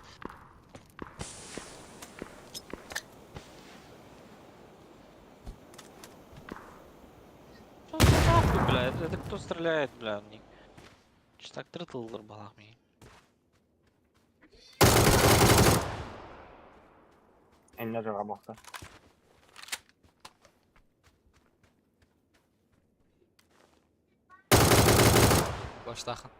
S4: Нахуй, бля, это кто стреляет, бля, мне. Че так тыртылдыр балақ мен.
S5: Eline cevap baktı.
S1: Баштахан.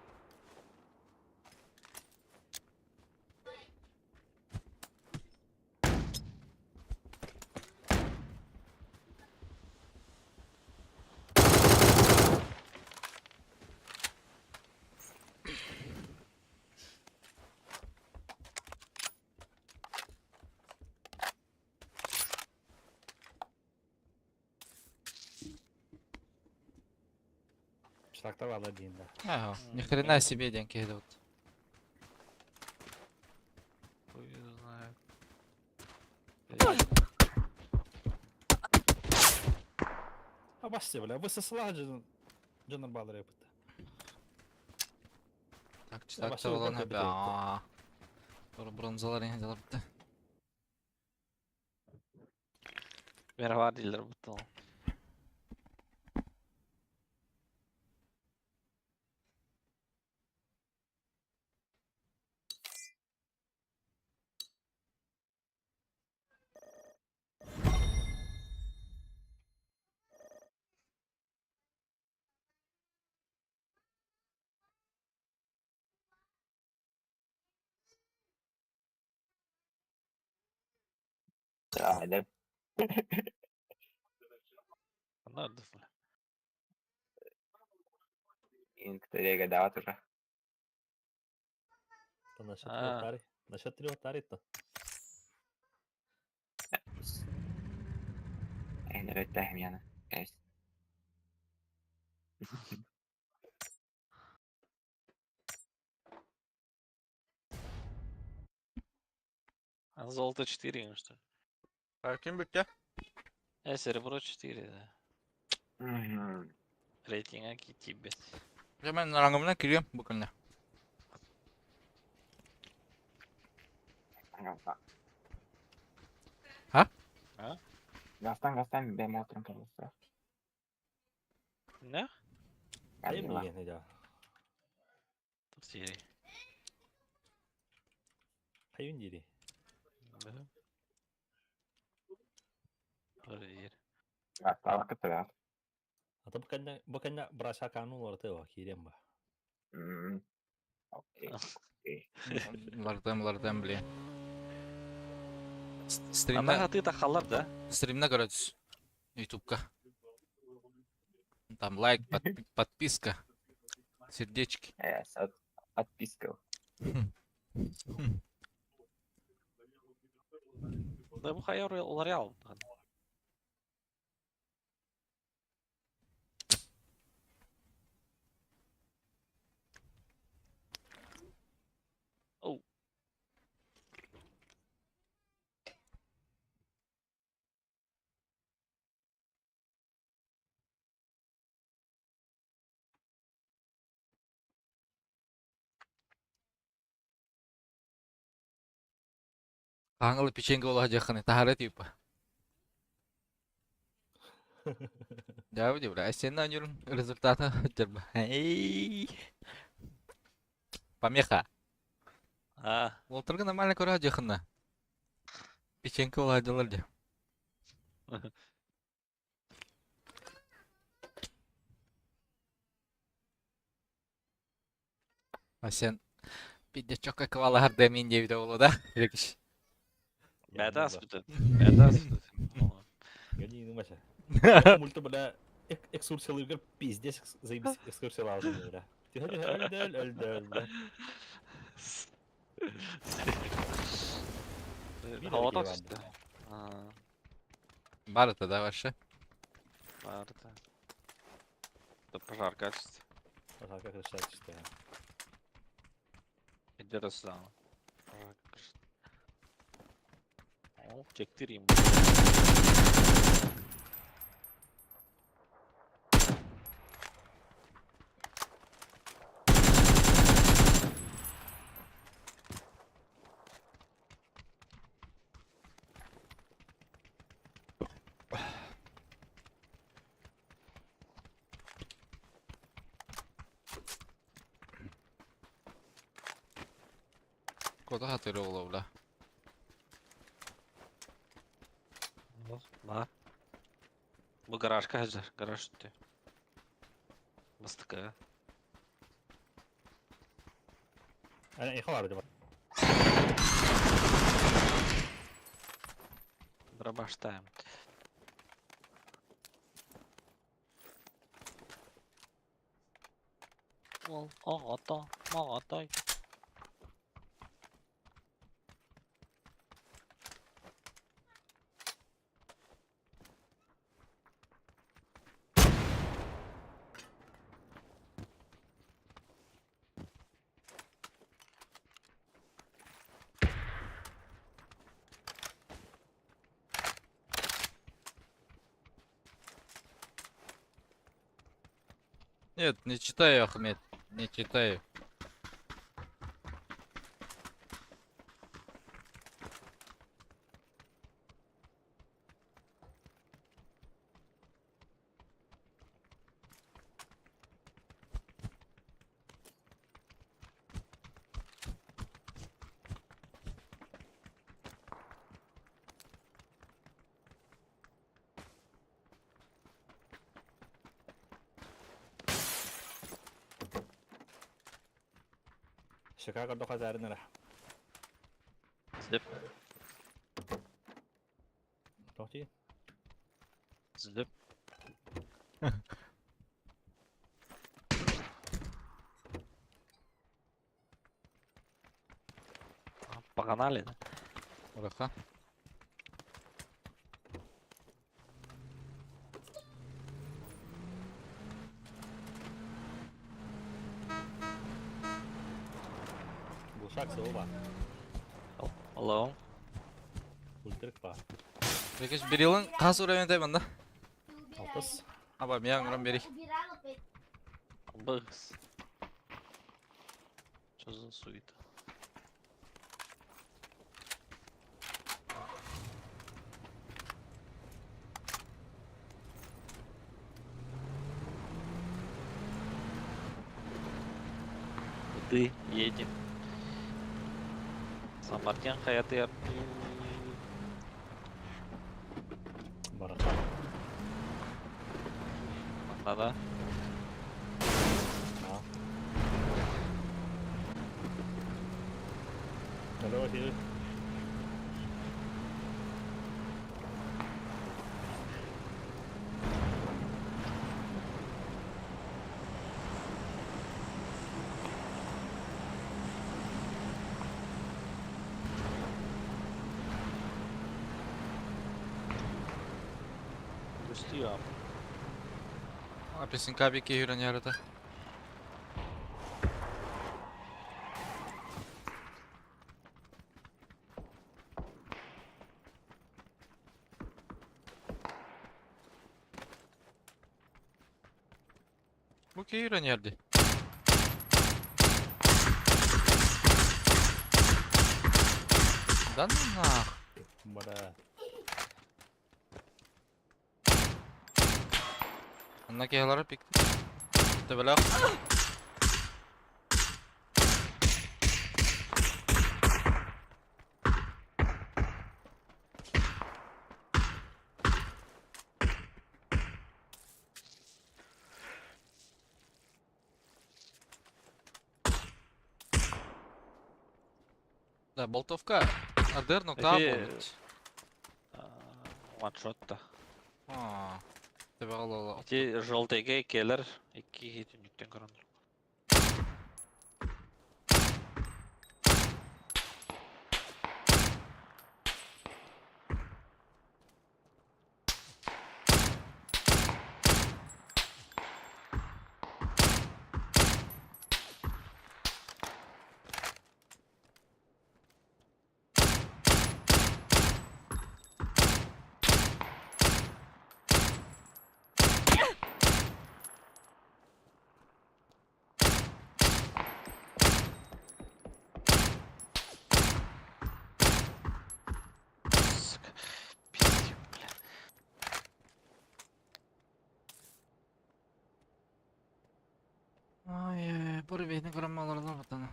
S2: Шлактар ала дейін да.
S1: Ага, ни хрена себе деньги идут.
S4: Хуй знает.
S2: А басте, бля, высосала жонор балыр епітті.
S1: Так,
S2: Ya
S1: читак
S2: başka
S1: тұрған
S2: өлкө
S1: әбі.
S2: бітеді.
S1: Бронзалар ең жалар бітті.
S4: Merhaba değiller bu tamam.
S5: Ya öyle
S4: Nerede bu?
S5: interiye davet уже.
S2: Насчет
S4: А.
S2: трилотари. Насчет трилотари-то.
S5: En ötteyim yani. Guys.
S4: А золото 4 что ли?
S1: Каким бітті?
S4: Серебро 4, да.
S5: Mhm.
S4: Рейтинг тебе.
S1: Мен раңымына кірем бүкіліне.
S5: Gazdan.
S1: Ha?
S4: Ha?
S5: Gazdan benim oturum kalırsa.
S4: Ne?
S2: Hayır
S5: Geldi
S2: mı
S5: lan.
S2: yine ya?
S4: Seri.
S2: Hayır diri.
S4: Bilmem. Öyle yer.
S5: Gazdan vakit ya.
S2: Ata bukannya berasa kanun var tuh kirim bah.
S5: Hmm. Okey. Okey.
S1: Лардем, блин.
S4: Anda
S1: Стримна
S4: hati takallar da.
S1: көрі түс. Ютубка. Там лайк, подписка. Сердечки.
S5: Отписка.
S4: Da bu hayır olar ya. Oh.
S1: Қаңылы печенье ола жақын. Тахары типа. Jauh dia udah SN anjir resultatnya coba. Hei. Помеха.
S4: Ha.
S1: Волтырга нормально көрә жақында. Печенье ола жалар да. А сен пидде чокка квалар демин де видео болу да. Ерекиш.
S4: Badass bütün. Badass bütün.
S2: Gani ini masa. Multi pada ekskursiyalar pizdes zaybis ekskursiyalar lazım ya. Öldü.
S4: Havada tuttu. Ha.
S1: Барыта да ваше.
S4: Vardı. Da пожар качество.
S2: Ага, как решать что.
S4: Derası ama. Çektireyim.
S1: Koda hatırı ola.
S4: Var. Bu garajka hazır. Garaj üstü. Mıstık ha.
S2: Ana eko var acaba.
S4: Bura baştayım. Ağatay.
S1: Нет, не читаю, Ахмед. Не читаю.
S2: Chicago do hazard nere.
S4: Zip.
S2: Tohti.
S4: Zip. Pagana da.
S1: Bırak.
S2: Bulsak soğu var.
S4: Hello.
S2: Bultırık var.
S1: Peki bir yılın kaç uğra yönetemem da?
S2: Altıs.
S1: Ama bir yangram beri.
S4: Bıgs. Çözün suydu. Ты едем. Самаркand hayatı yaptı.
S2: Baraka.
S4: Bunda da.
S2: Ha. Hello, here.
S4: Üstü ya.
S1: Apesin kabi ki hüren yarada. Bu ki hüren yerdi. Dan nah.
S2: Bara.
S1: Anna ki halara pikti. Tebelak. Да, болтовка. Ардер нокта
S4: Peki,
S1: болт.
S4: One shot da.
S1: Aa. Tebe ala.
S4: İki joltege keler. İki hitin yükten karanlık.
S1: Ой, бұры бейні граммаларына батаны.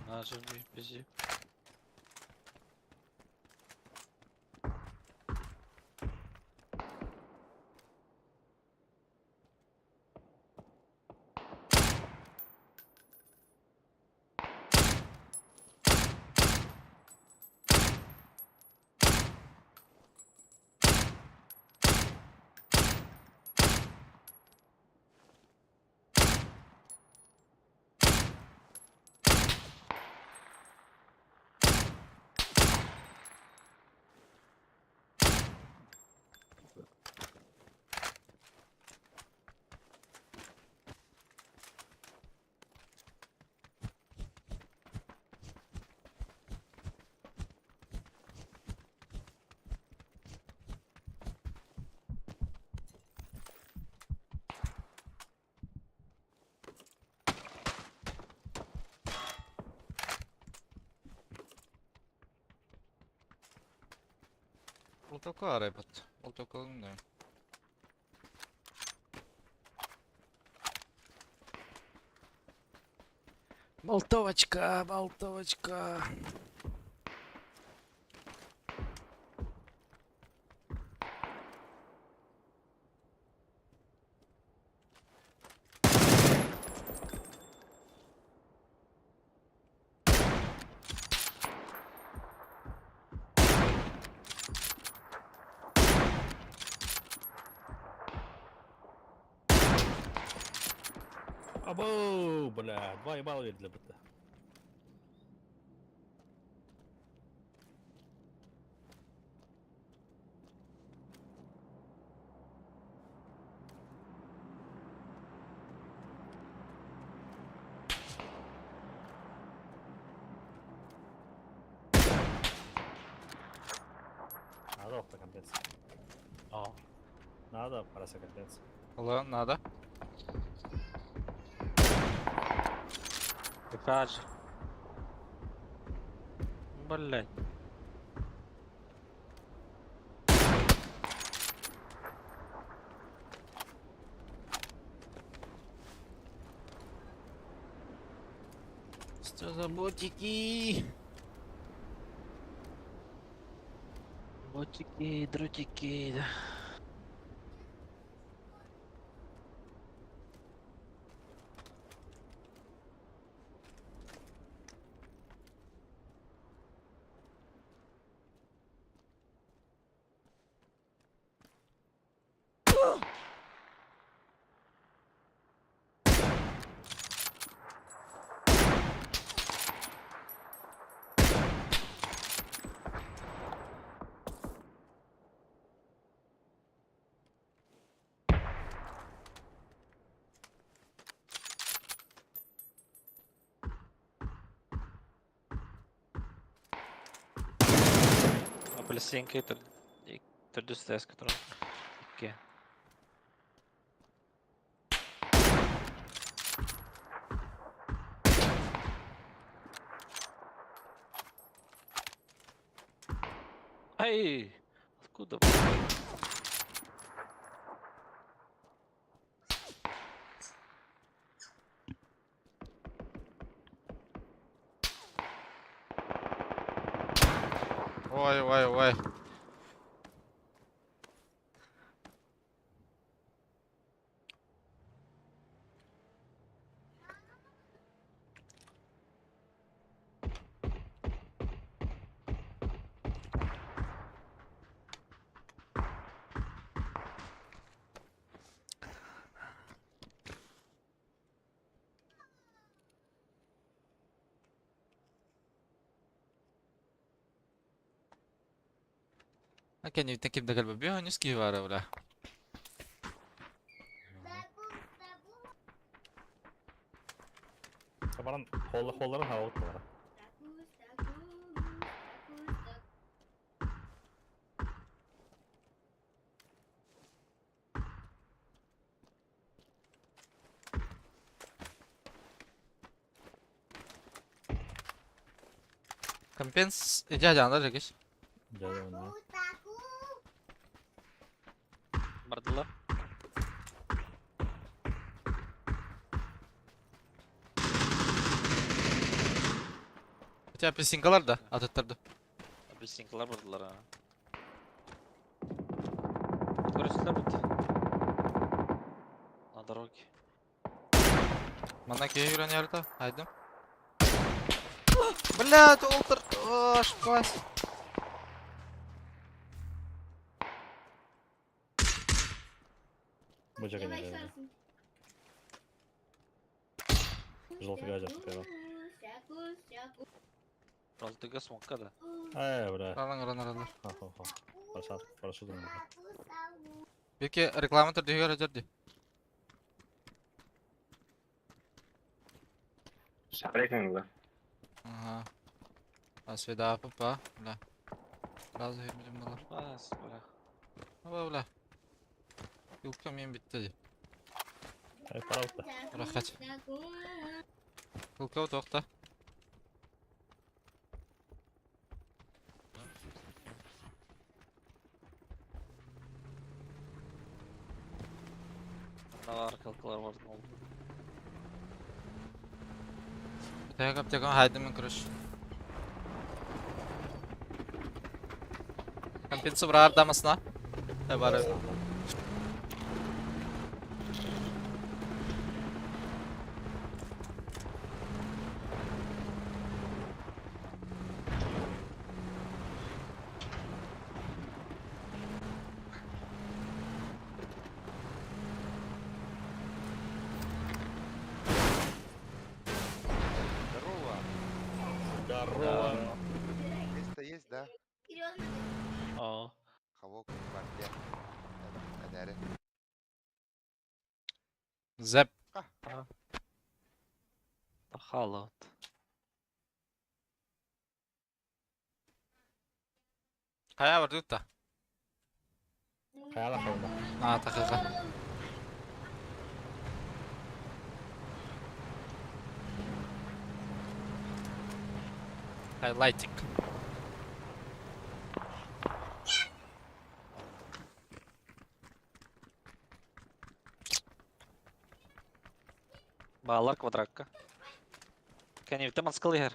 S4: Нажим bizi.
S1: Ол тоқа арай бат. Ол тоқа да. Болтовочка, болтовочка.
S2: Абоу, бля, 2 ебала верили будто. Надо автокомпенс.
S4: Aa.
S2: Надо парасокомпенс.
S1: Ола, надо.
S4: Покажи. Блять.
S1: Что за ботики?
S4: Ботики, дротики, да. Апельсинки, тридцать который. Окей. Ай! Откуда?
S1: Ой, ой, ой. Akan yung takip na kalba biyo, nyo skivara wala.
S2: Sabahın kolların hava var.
S1: Компенс... Иди, да, жегеш.
S2: Жада мына.
S4: Бардылар.
S1: У тебя апельсинкалар да, атыттарды.
S4: Апельсинкалар бардылар. Көресіздер бит. На дороге.
S1: Мана кей юран ярда, айдым. Блядь, олтыр. Ошпай.
S2: Бұл жаққа не жада. Желтый газет такая.
S4: Жолтыга смокка да.
S2: Бля.
S1: Ралан.
S2: Парашют.
S1: Беке реклама түрде үйер әдерді.
S5: Шапрекинг да.
S1: Ага. Асведа папа, бля. Разу ермедім балар.
S4: Бас, бля.
S1: Аба, бля. Юлка мен бітті де.
S2: Пожалуйста.
S1: Рахат. Юлка тоқта.
S4: Мына аркалкалар барды.
S1: Тәйек аптекан хайдымен күріш. Компенсу бір ардамысына. Бары.
S2: Здорово.
S6: Место есть, да?
S4: О,
S6: Хавок, квартир. Надаре.
S1: Зәп.
S4: тахалат.
S1: Қая бар дүтті?
S2: Қаяла қойда.
S1: Тақиға. Хайлайтик.
S4: Балар квадракка. Кәне бітті манскал егер.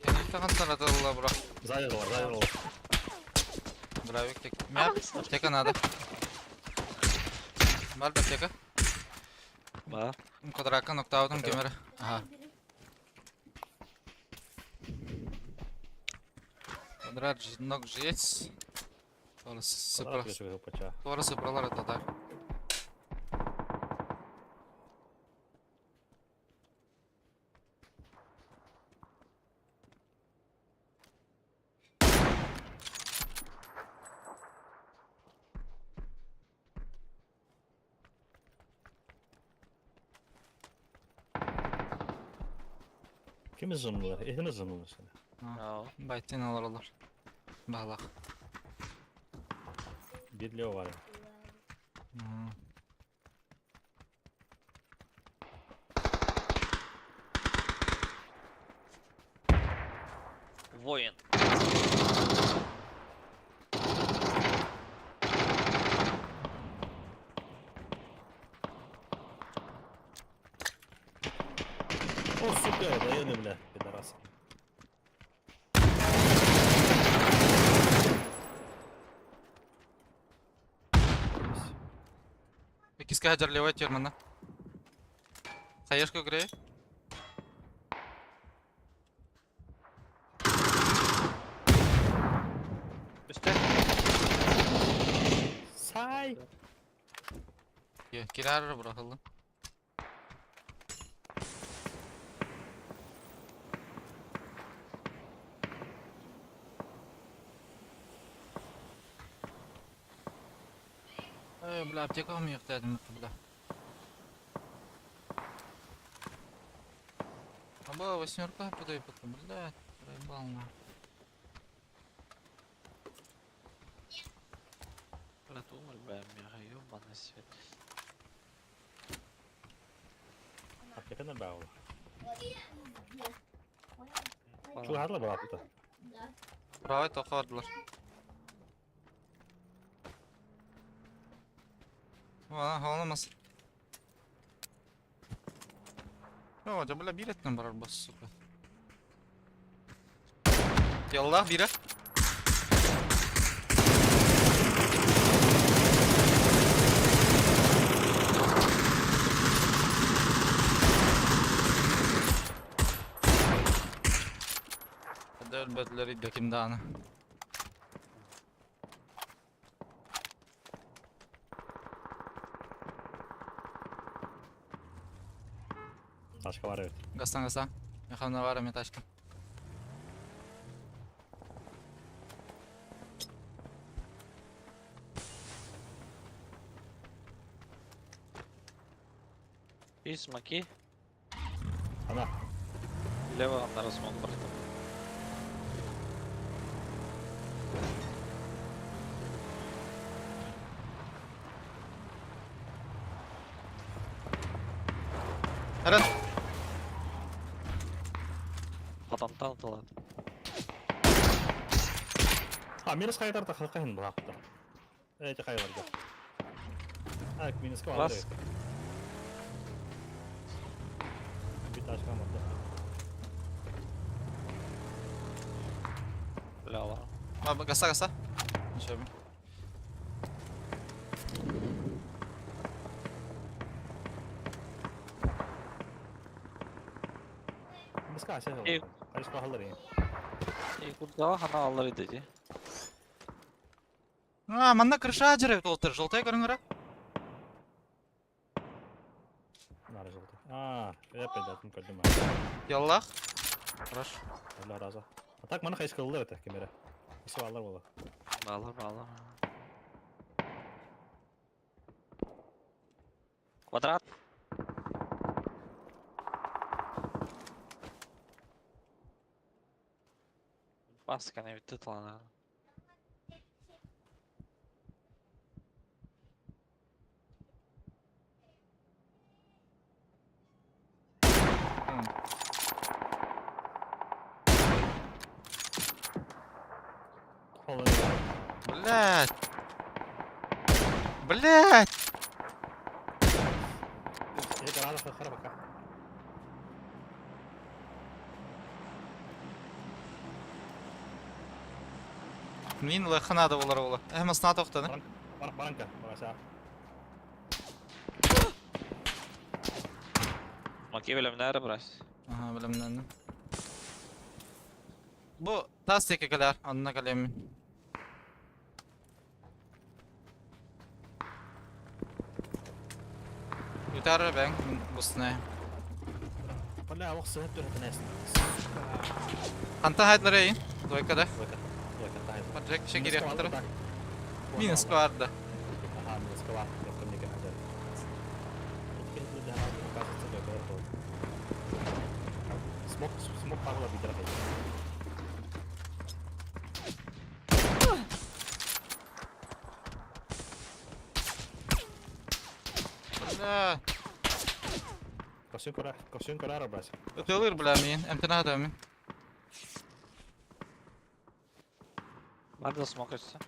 S1: Кенекті қантар атылыла бұра.
S2: Сзади было.
S1: Бұра өктек. Мәп, аптека надо. Бар да аптека.
S4: Ба.
S1: Квадрака ноктаудың кемері. Ага. Квадрат ног жец. Sonra sıfırlar atar.
S2: Kimiz zımlılar? Ehiniz zımlılar seni.
S4: Ау.
S1: Baytin alırlar. Bağlaq.
S2: Bir Leo var ya.
S4: Воин.
S2: О, сука, военный, бля, пидорас.
S1: Ikisке hajarleway termana. Sayashka gre.
S4: Üstte.
S2: Say.
S1: Kirar bırakalım. Бля, аптека мı yok dedim bля. Aba, восьмерка подаю потом, блядь, проебал на.
S4: Ладно, свет.
S2: Hakikaten ben oğlum. Şu
S4: Ладно.
S2: harla bırak bu da.
S1: Правай тоқадылар. Вана хаваламас. О, жабыла бир еттен барар бас, сука. Ялла, бире. Hadi ölbediler idde kimde ana.
S2: Taşka var evet.
S1: Gastan gastan. Yakında var mı taşkın?
S4: И смоки.
S2: Ana.
S4: Лево на смог братан.
S1: Eren.
S4: Adam tanıtıladı.
S2: Ha minus kayıtlar da kalkayım bırak da. Evet kayıtlar da. Ha minus var
S4: Bas.
S2: evet. Bir taşka var da.
S4: Лево.
S1: Abi gasa gasa. Şöyle.
S2: Minus kaç şey
S4: İyi.
S2: oldu. Karış pahalıdır yani.
S4: И куда она алар иди?
S1: А, манда крыша жүріп отыр. Жолтай көріңірі.
S2: Nara oldu. Aa, hep ediyordum gördüm.
S1: Ялла. Хорош.
S2: Allah razı. Atak bana kayış kıldı evet kemere. İşte varlar valla.
S4: Алар. Квадрат. Паска не видит ладно.
S2: Oğlum.
S1: Блядь. Блядь.
S2: İyi karar kara baka.
S1: Мин лайханада олар ола. Эмасына тоқтады.
S2: Baranka. Baka
S4: Маки белемнәре брас.
S1: Ага, білімнен. Бұ тас теке кәлер. Анына кәлемін. Yutarı ben busne.
S2: Valla vaqt hep dönüp nesin.
S1: Kanta haydları yiyin. Doykada.
S2: Vaka. Vaka tahay.
S1: Padrek şey giriyor kantara. Minus vardı.
S2: Aha minus var. Yakın ne kadar. İkinci de herhalde bu kadar çok kadar oldu. Smoke parla bir tarafa.
S1: Да.
S2: Koşun kora arabası.
S1: Ötülür bilemeyin. Emtina adamın.
S4: Бар да смог açsa.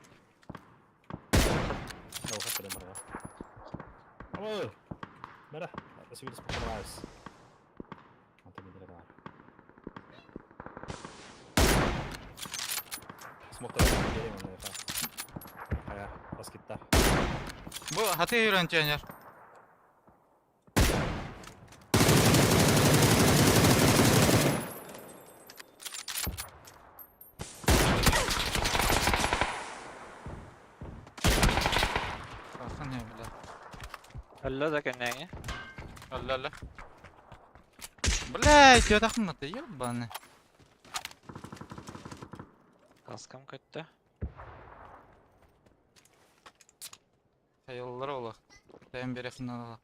S2: Ne o kadar mara. Ama. Mera. Nasıl bir smoke var? Ante bir var. Smoke da geleyim onu ya. Kaya basketler.
S1: Bu hati öğreneceğin Bakın ya bile.
S4: Әллә дә кеннәңе.
S1: Allah. Блядь, я так надо, ебаный.
S4: Каскам көтте.
S1: Hayırlılar ola. Dayan bir yakından ala.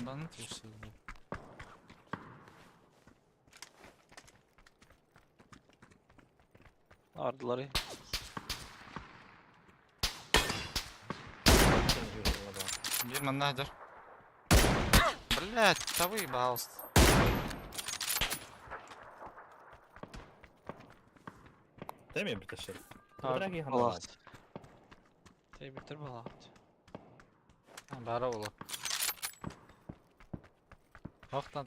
S1: Bana diyorsun?
S4: Ardıları.
S2: Seni görüyorum valla bak.
S1: Bir man нахер. Блять, да выебался.
S2: Değil mi bir taşır?
S1: Abi,
S2: Bırak iyi
S4: Балағат.
S2: hanım.
S4: Тей бітір балағат.
S1: Бара улы. Вақтан.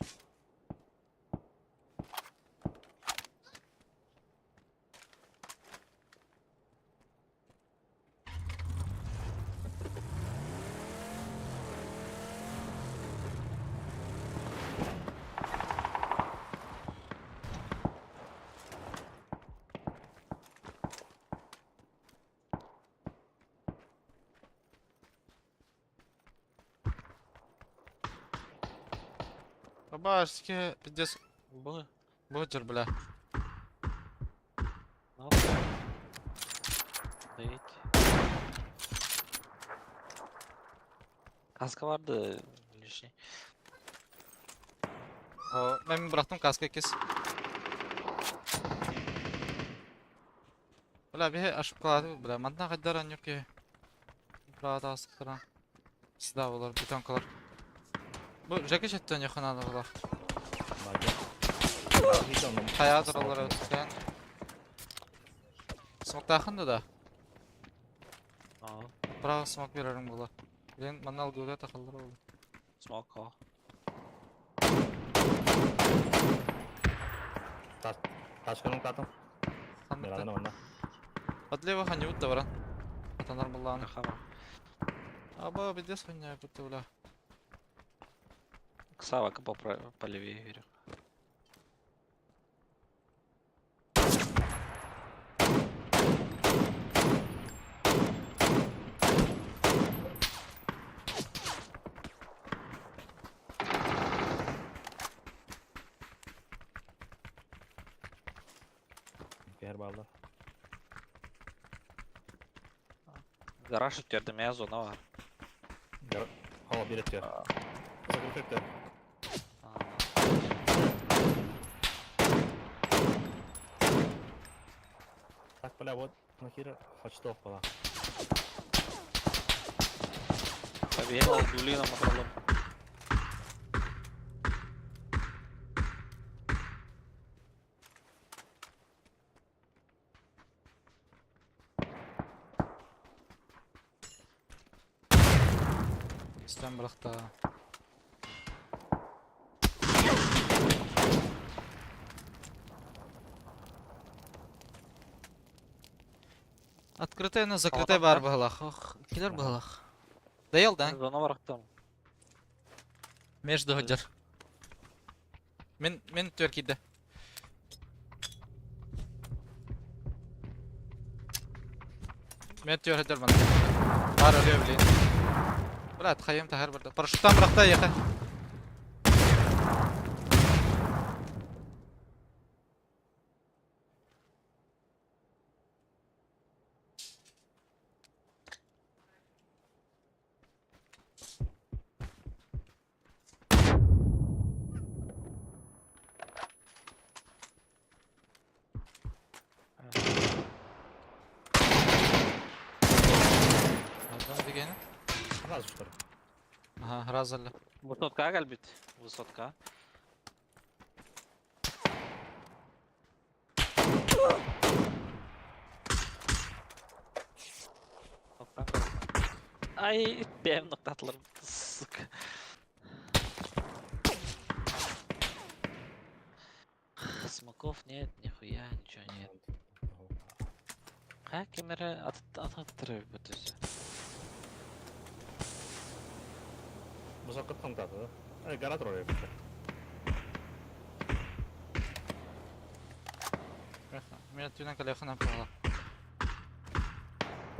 S1: Бабашки, пиздец,
S4: Бұл.
S1: бутер, бля.
S4: Ne yapıyor? Değil. Kaska vardı. Lişi.
S1: О, мен бıraktım kaskı kes. Бля, bir aşıp kaldı, bля. Manda kadar yok ki. Burada asıktıran. Sizde olur, bir tankalar. Bu jacket etten yakın alırlar.
S2: Hiç anlamadım.
S1: Hayadır onlara ötken. Smoke yakındı da.
S4: Aa.
S1: Bravo smoke veririm bula. Ben manal göğde takılır oldu.
S4: Smoke o.
S2: Taşkanın katım.
S1: Kandıkta.
S2: Merakına bana.
S1: Подлево ханют да вран. Атанар булланы.
S4: Рахама.
S1: Аба бидес ханя күтті бля.
S4: Ксавака по левее верю.
S2: Her bağlı.
S4: Гараж üstlerinde meya zona var.
S2: Hava bir etiyor. Sakın kökte.
S4: Aa.
S2: Так, бля, вот нахера хочет бала.
S4: Tabii hem olduğuyla bakalım.
S1: Üstten bıraktı. Открытая на закрытая бар бағалақ. Ох, келер бағалақ. Даял да?
S4: Zona bıraktım.
S1: Между ғыджар. Мен төр кейді. Мен төр ғыджар бана. Бар өлі өлейін. Брат, қайым тағар бірді. Парашюттан бырақта еқі. Nereden degeni?
S2: Раз что ли?
S1: Ага, разали.
S4: Высотка гальбит. Высотка. Ay, benim noktalarım. Sık. Смоков нет, нихуя, ничего нет. А, камера отрыв это все.
S2: Bu sakın tam katı. Ay, garat oraya bir.
S1: Мен түйінен кәлеқін аппала.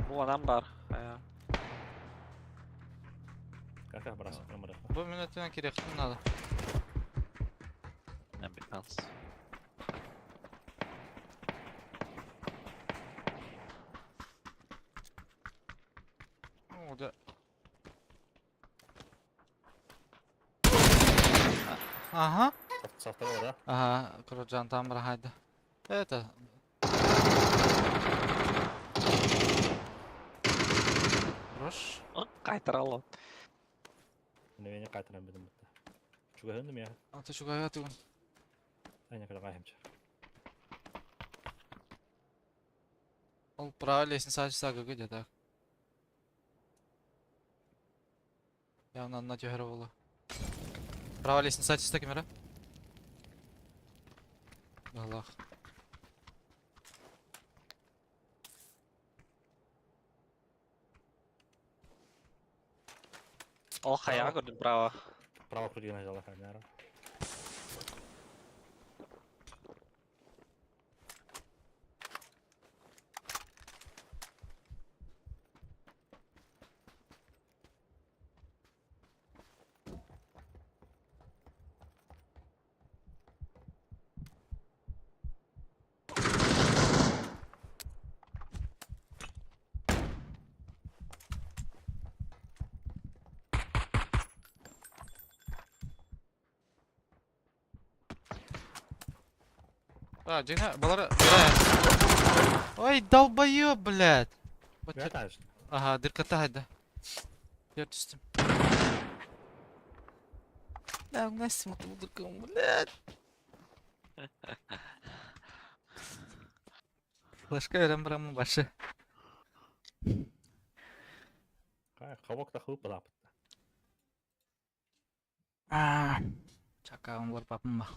S4: Bu adam var. Ya.
S2: Kanka bırak, bırak.
S1: Бұл мен түйінен кереқін надо.
S4: Американец.
S1: О, да. Ага.
S2: Со второго, да?
S1: Ага, Кроджан там рахайда. Это. Хорош.
S4: Кайтара алат.
S2: Мені қайтарам бедім бұтта. Чуға хөндім я.
S1: А ты чугай атыгын.
S2: Айна kada қайымча.
S1: Ол право лестница ачсага где так. Явно на тюгера было. Право лестница ачса кемера. Аллах.
S4: Ол хая көрдім право.
S2: Право крутигін ажалы қайнара.
S1: А, Джина, балара. Ой, долбоёб, блядь. Вот
S2: Я
S1: чё-
S2: тайш.
S1: Ага, дырката хайда. Я түстім. Да, у нас смотрю дыркам, блядь. Флешка верем бірамын башы.
S2: Қабок та қылып бұлапытты.
S1: Чакағым бар папым ба.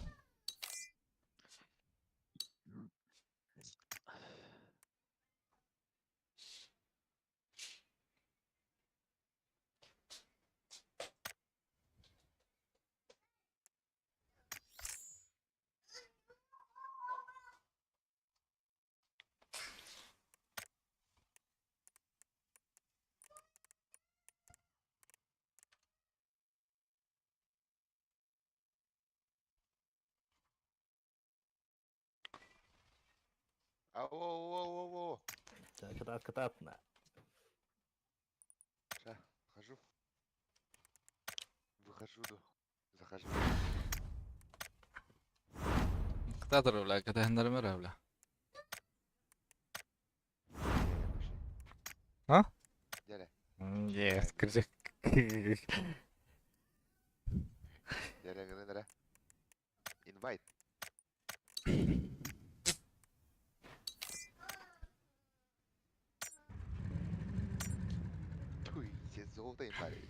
S6: Ау.
S2: Катат.
S6: Ща, хожу. Выхожу, захожу.
S1: Ката дұры, ката хендерімі рәвлі. А?
S6: Дядя,
S1: Yes, кіржек.
S6: дядя, генерал. Invite. Туй, тебе золото инвалид.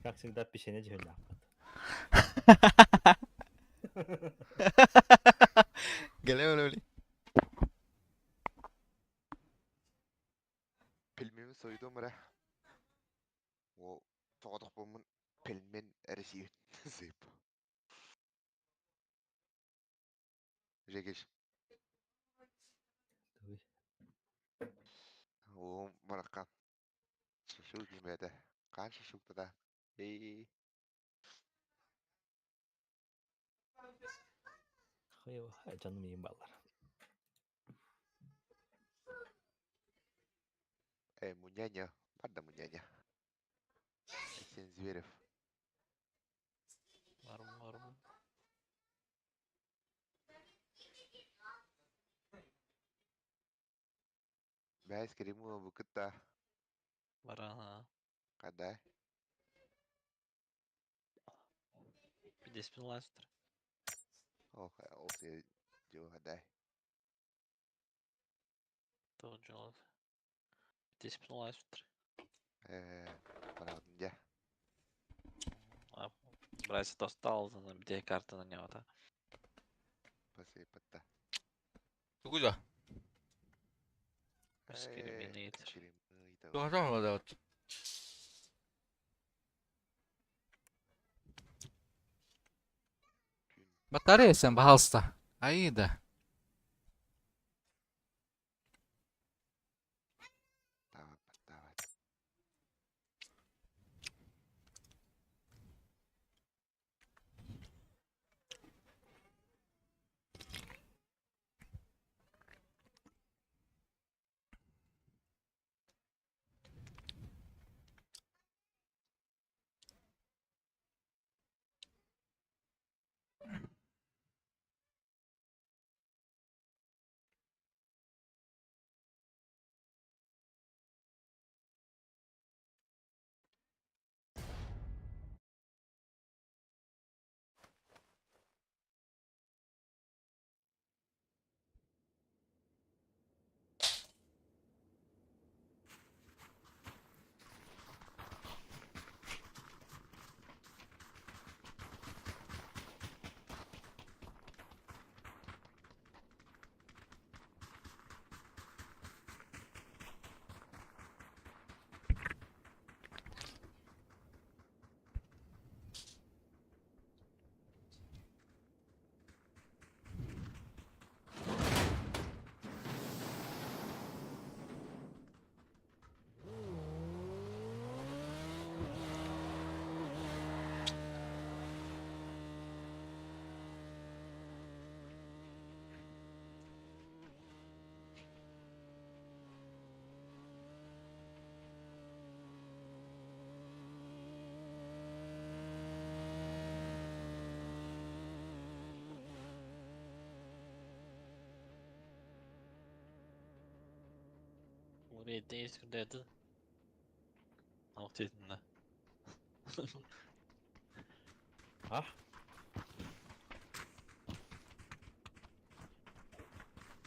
S2: Как всегда, печенье дегенда.
S1: Геле öyle.
S6: Пельмени soydum бра. О, тоғдық болмын пельмен әрсейін. Зейп. Жегеш. О, мараққан. Шышу демеді. Қан шышуқты да. Ей.
S2: Canım iyiyim ballar.
S6: Муняня. Падда муняня. Сен Зверев.
S4: Барым.
S6: Бәйс керему бұкытта.
S4: Бара.
S6: Қадай.
S4: Пидеспин ластыр.
S6: О, осы жо қадай.
S4: Тоғы жолы. Пидеспин ластыр.
S6: Парадын жа.
S4: Брайсы достал, біде картаны не вата.
S6: Посыпатта.
S1: Тугуда.
S4: Скириминейтер.
S1: Тугажам вода вот. Батарея сен, пожалуйста. Аида.
S6: Давай.
S4: Oraya eskundaydı. Altıydı.
S2: Ah.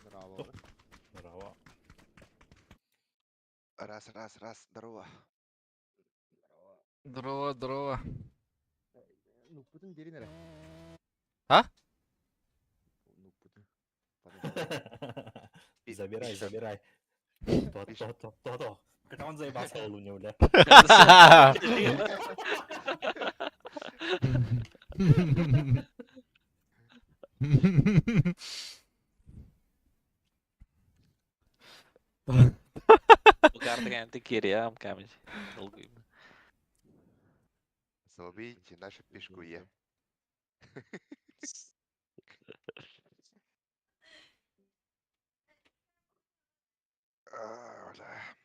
S6: Браво.
S2: Здорово.
S6: Раз, здорово.
S1: Здорово, здорово.
S6: Ну, Путин деринере.
S1: А?
S6: Ну, Путин.
S2: Забирай. То. Как он заебался у него, бля.
S4: Bu kartı kendi geriye kamil.
S6: Слабейте наша пешкуе.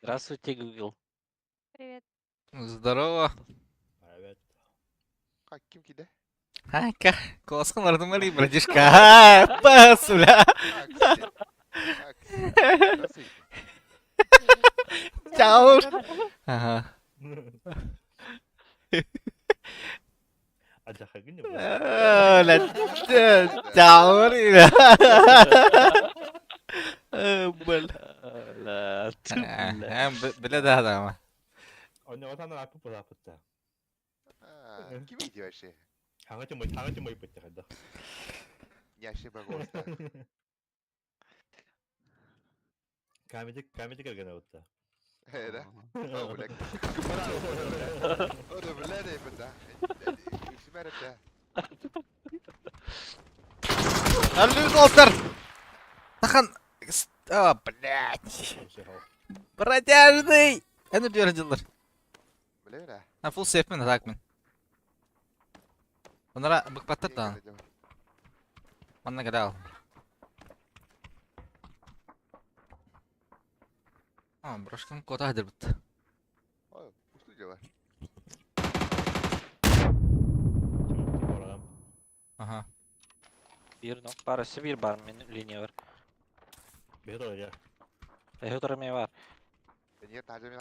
S4: Здравствуйте, Google.
S7: Привет.
S1: Здорово.
S2: Evet.
S6: Как Ким киде?
S1: Ка, классно нормально, братишка. Басуля.
S6: Как? Здравствуйте.
S1: Чао. Ага.
S2: Acaka gün ya bu.
S1: Ла, чао. Бл.
S4: La
S1: Бля да, да.
S2: Anne vatandan akıp bırakıp da.
S6: Ким иди вообще?
S2: Hangi mı ipet ya?
S6: Не ошибок просто.
S2: Kamete gelgen avutta.
S6: Да? О, блядь. О, да, блядь, да. Шмер это.
S1: Аллиготер. Тахан. А, блядь. Протяжный. Ну держалар.
S6: Блядь.
S1: Ha full safe min attack min. Onlara bıkpattır da. Bana kadar al. Aa, bıraşkım kota hadir bitti.
S6: Ой, что делать?
S1: Aha.
S4: bir nok parası bir bar men linye var.
S2: Bir de ya.
S4: Hötörme var.
S6: Нет, тажами.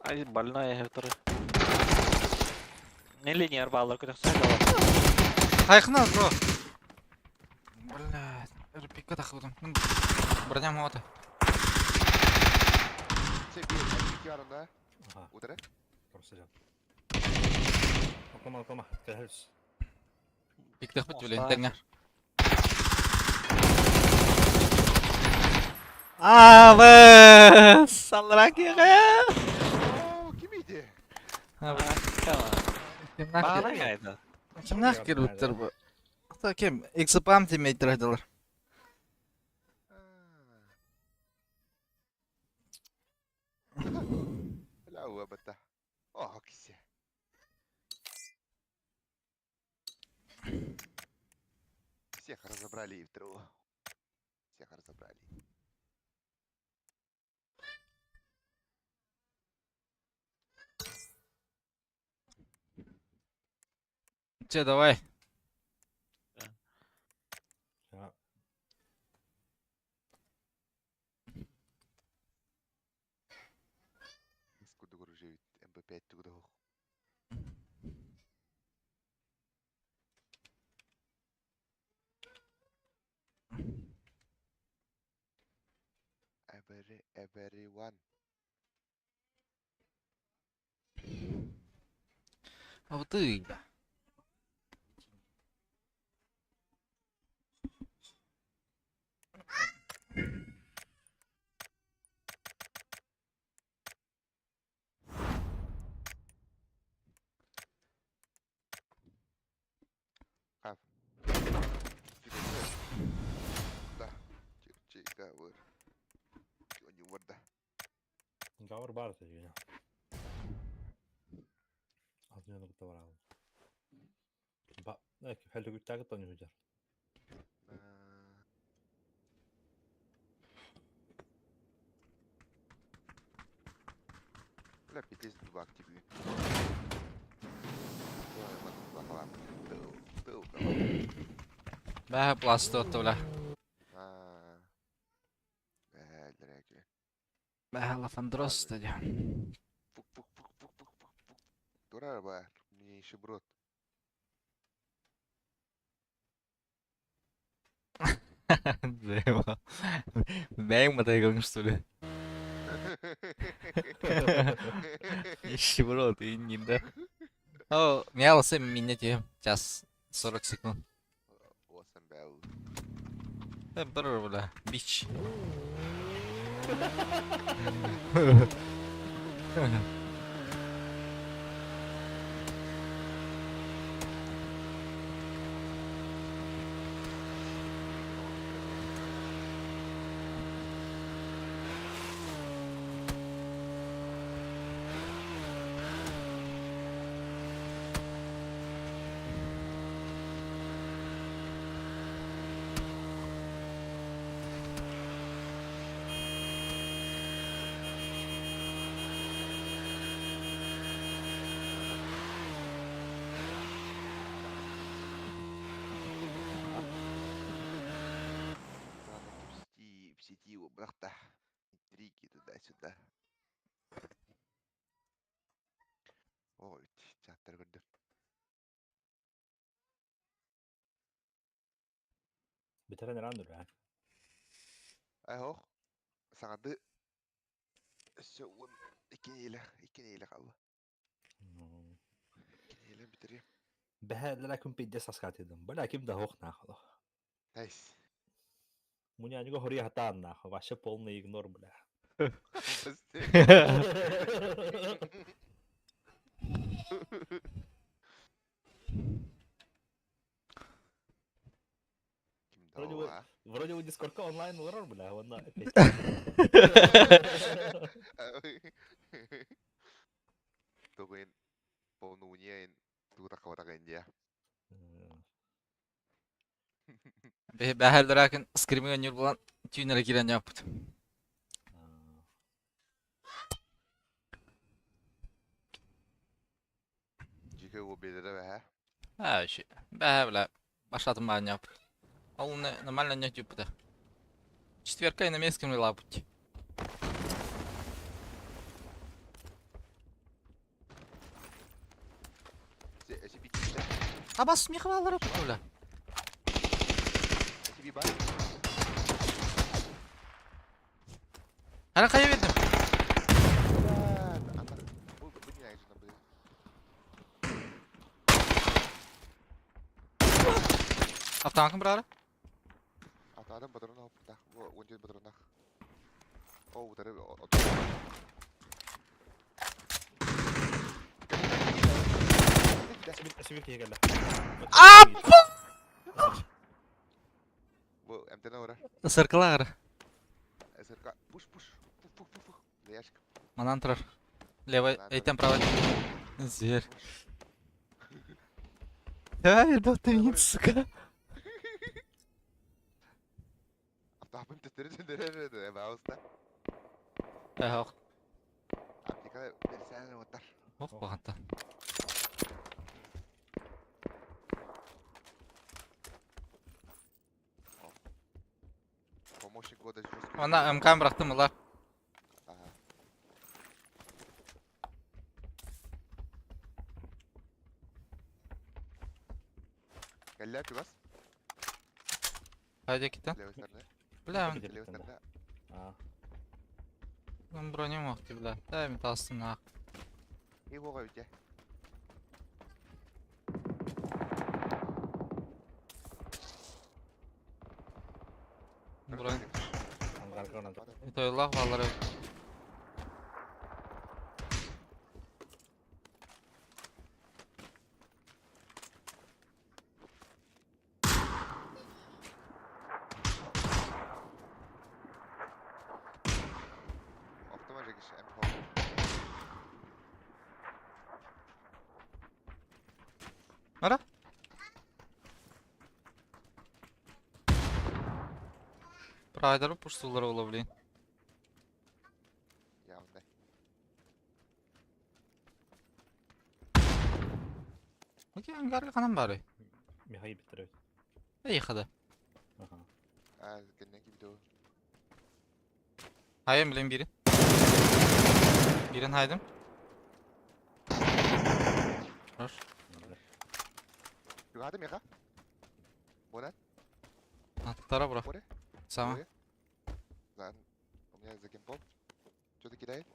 S4: Ay balna hötörü. Ne linye var bağlar kadar sen de var.
S1: Хайхна, bro. Блядь. Рпика тахудum. Броням ота.
S6: Все, бей, var onda.
S2: Aha.
S6: Udarı.
S2: Korusacağım. Oklama. Geliriz.
S1: Пиктах бит билен теңер. Abi, salrak ya.
S6: О, Ким иди?
S4: Tamam.
S1: Kimden
S4: Bağla
S1: ki?
S4: kaydı.
S1: Kimden ki rutlar bu? Hatta kim? Exapam teammate raydılar.
S6: لا هو بده. О, кисе. Всех разобрали и второго. Всех разобрали.
S1: Че, давай.
S2: Ya.
S6: Скуда гружи МП5 туда. Everyone.
S1: А вот ты.
S6: Да. Чикавыр. Чего не вода.
S2: Gavur var da yine. Az önce de var abi. Bak, ne ki hello güt takip tanıyor hocam.
S6: Бля, пиздец, два активны. Ой, ладно, бахалам. Тыл.
S1: Бә пласты отты бля.
S6: Дерәге.
S1: Бәһәла фандрос dedi.
S6: Пук, пук, пук, пук, пук, пук, пук. Дура бар. Мне еще брод.
S1: Зема. Бәң мытай гың что ли? Нищеброд, и не да. О, мялся минуте. Час 40 секунд.
S6: Осам бәу.
S1: Бір бля, бич.
S6: Надо в сети убрать-то. Интриги туда-сюда. Ой, театр көрдім.
S2: Бітірен рандыр, а?
S6: Айхо. Сағады. Сөуін. Икен елі қалды. Икен елі бітірем.
S2: Бәһәлләрә күн пидде саскат едім. Бәлә ким да хоқ нахылы.
S6: Айс.
S2: Муня аниго хори хатан нахы. Ваше полный игнор, бля.
S6: Вроде бы...
S2: Вроде бы дискордка онлайн урар, бля. Вона опять.
S6: Тугын полнуния тура каватаган дия.
S1: Бәһәл дракен скримген юр булан тюнер кирен япты.
S6: Жике о белере бә.
S1: А, ши. Бәһәл башладым бан яп. Ол нормально не тюпта. Четверка и на местском лапути.
S6: Эси битте.
S1: Абас смехвалары бля.
S6: Эси би бар.
S1: Ана кая бердим?
S6: Ана бу не айжына бу.
S1: Автанкым брары?
S6: Атадан батырын алып та. Бу 17 батырын. О, утары.
S2: Әсібір кегелі.
S6: Бу эмтена ора.
S1: Сыркылар.
S6: СРК. Пуш. Пух. Яшк.
S1: Манан тұрар. Левой, эйтен правой. Зверь. Ай, да ты не сука.
S6: Автопын теттереді. Бауызда.
S1: Ох,
S6: Аптека берсәлі отар.
S1: ох бағанта.
S6: Помощник года жестко.
S1: Она МК бырақтым ұлар.
S6: Ага. Кәлләр кібас?
S1: Қайда кеттен?
S6: Левой стороны.
S1: Бля,
S6: Левой стороны.
S1: мен броня моқты, бля. Дай мен тастым нақ.
S6: И оға өте.
S1: Броня.
S2: Ангаргана.
S1: Тойлақ балары.
S6: Оқтыма жегіш.
S1: Ара? Прайдары пуштулары ола, блин.
S6: Явындай.
S1: Окей, ангарға қанам бары.
S2: Михай бітіріп.
S1: Ей, қады.
S2: Ага.
S6: Кәннен кебді
S1: Hayır bilen biri. Birin haydım. Dur.
S6: Yukarıda mı yaka? Ona?
S1: Atlara bırak.
S6: Oraya?
S1: Sama.
S6: Oraya? Lan. У меня закимпол. Что-то кидает?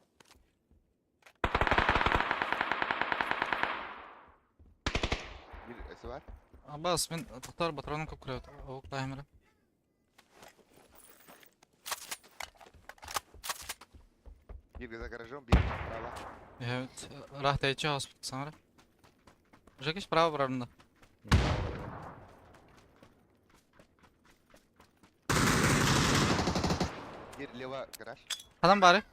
S6: Bir esi var.
S1: Abbas ben tutar patronum çok kuruyor. Avuk daimere.
S6: Bir за гаражом, bir права.
S1: Evet. Rahat edici hospital sana. Jakiś prawo правильно.
S6: Bir leva garaj.
S1: Adam bari.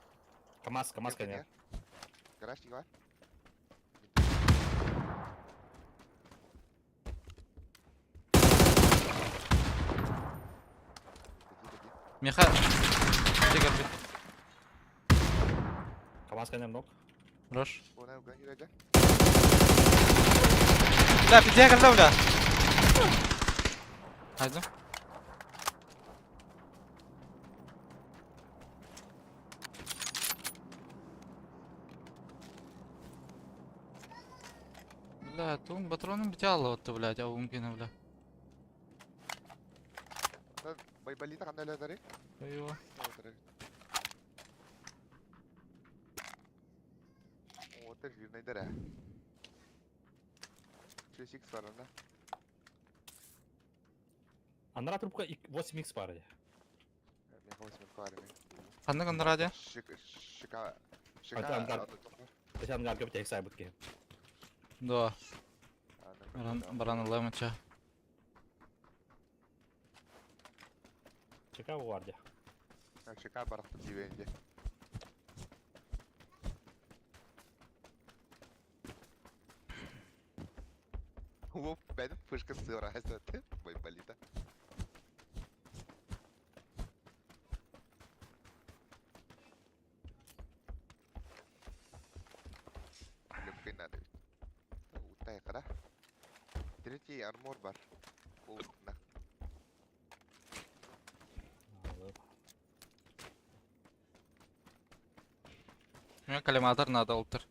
S2: КамАЗ, КамАЗ,
S6: Bir
S2: конечно.
S6: Garaj var.
S1: Меха. Тигр бит.
S2: КамАЗ, конечно, ног.
S1: Рош.
S6: Ona ugan girecek.
S1: لا بديها كذا ولا هذا لا تون باترون بتاعه وات блядь او ممكن ولا
S6: Baybalita kan nila dari.
S1: ايوه
S6: Oh, dari. Oh, ter yürüne dere. 3x var onda.
S2: Анна трубка 8х пары.
S6: Ne kavuşmak var mı?
S1: خلنا كنا راجع
S6: Şıka.
S2: Hadi, hadi.
S6: Adı topu.
S2: Geçen gün arkaya bir tek sahibi ki.
S1: да баран الله мача
S2: Çıkar bu vardı.
S6: Şıka bıraktı güvence. Hop, benim fışkısı var zaten. Baybalita. Mümkün değil. Utay kadar. Trinity armor var. O ne?
S1: меня коллиматор надо алтер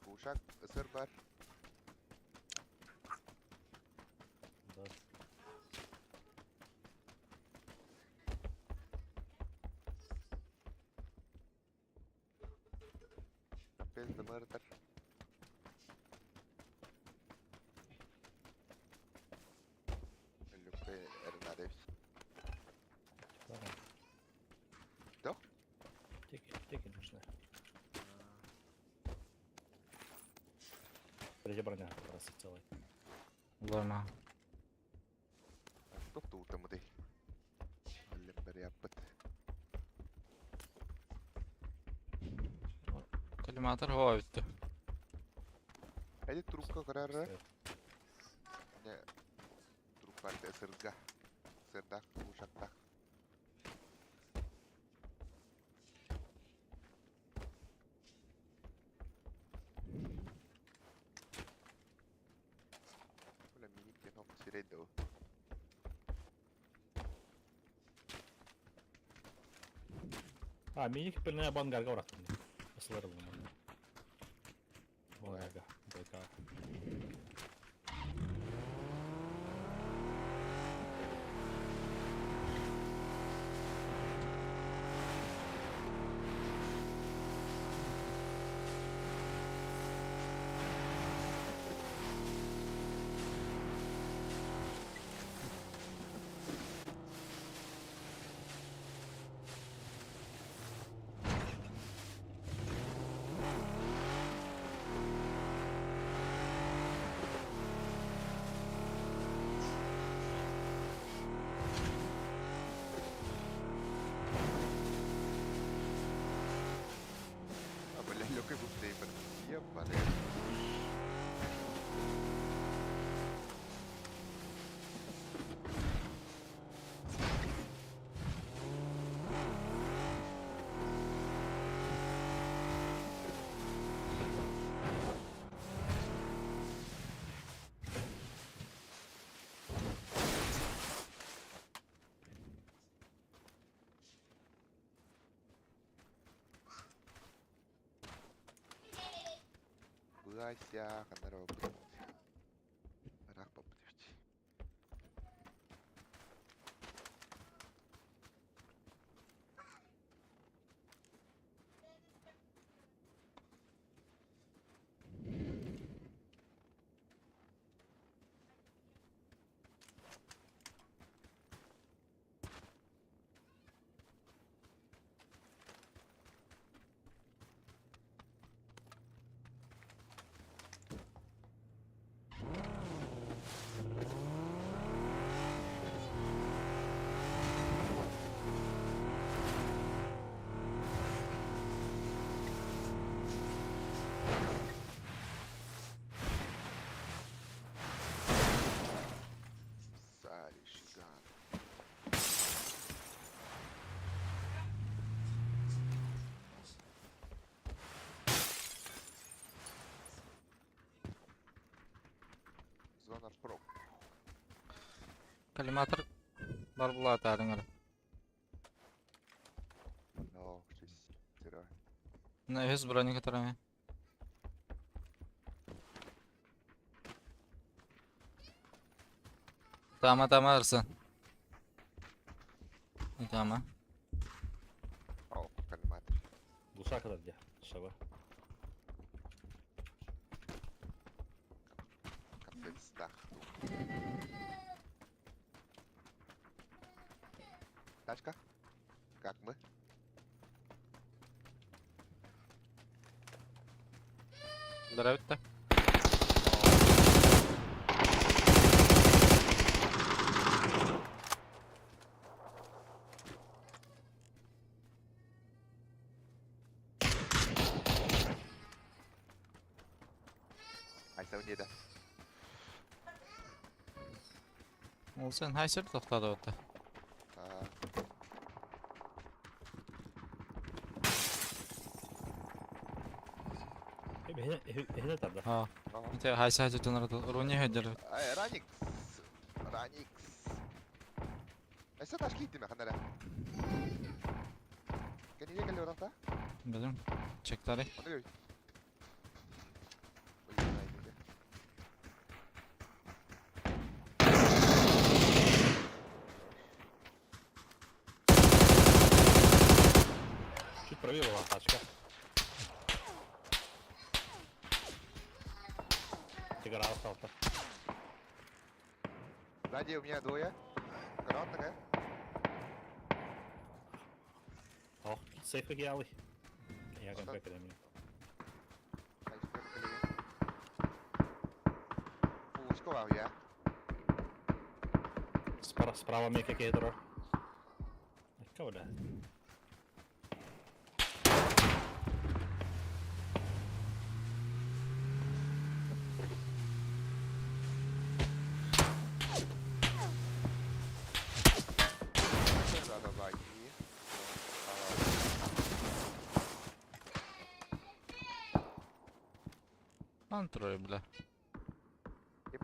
S6: Bu uşak ısır var. Bez de mırdır. Lupe Hernández. Кто?
S2: Теки нужны. Подожди, броня раз целый.
S1: والله
S6: Кто тут ему дей? Лембер yapıt.
S1: коллиматор هو بده
S6: Hadi trupka kararı.
S2: Стоит.
S6: Ne? Trup var da ısırga. Isırdak, uşaktak. Böyle minik bir nok sireydi o.
S2: Minik birine yaban garga uğrattım. Asılır bunu. Bu garga. BK.
S6: Böyle lo que gustei, pero vale. Ася, канара болбут. Рах болбут эвч. Сари Шиган. Зона проб.
S1: Коллиматор бар булат арыңар.
S6: О, щось. Зіро.
S1: На вес броні которыми. Тама арсын. Тама.
S6: О, кальматор.
S2: Душа kadar ya. Şaba.
S6: Капельстах. Тачка? Как мы?
S1: Дробит-то.
S6: Айса өнеді.
S1: Ол sen хайсер тоқтады отты.
S2: Ehne tabi.
S1: Ha. Те хайсер жөнөрдө руни хедер.
S6: Раникс. Раникс. Айса ташки иттиме қандара? Кенеге келе орақта?
S1: Билим. Чектари.
S6: Оны көр.
S2: Чуть правее была тачка. Тигра остался.
S6: Сзади у меня двое. Гранатная.
S2: О, сейф geldi. Я kan bekle demiyor.
S6: Пушка вау я.
S2: Справа mycket kedrar. Kau dah.
S6: Надо зайти.
S1: Антрой, бля.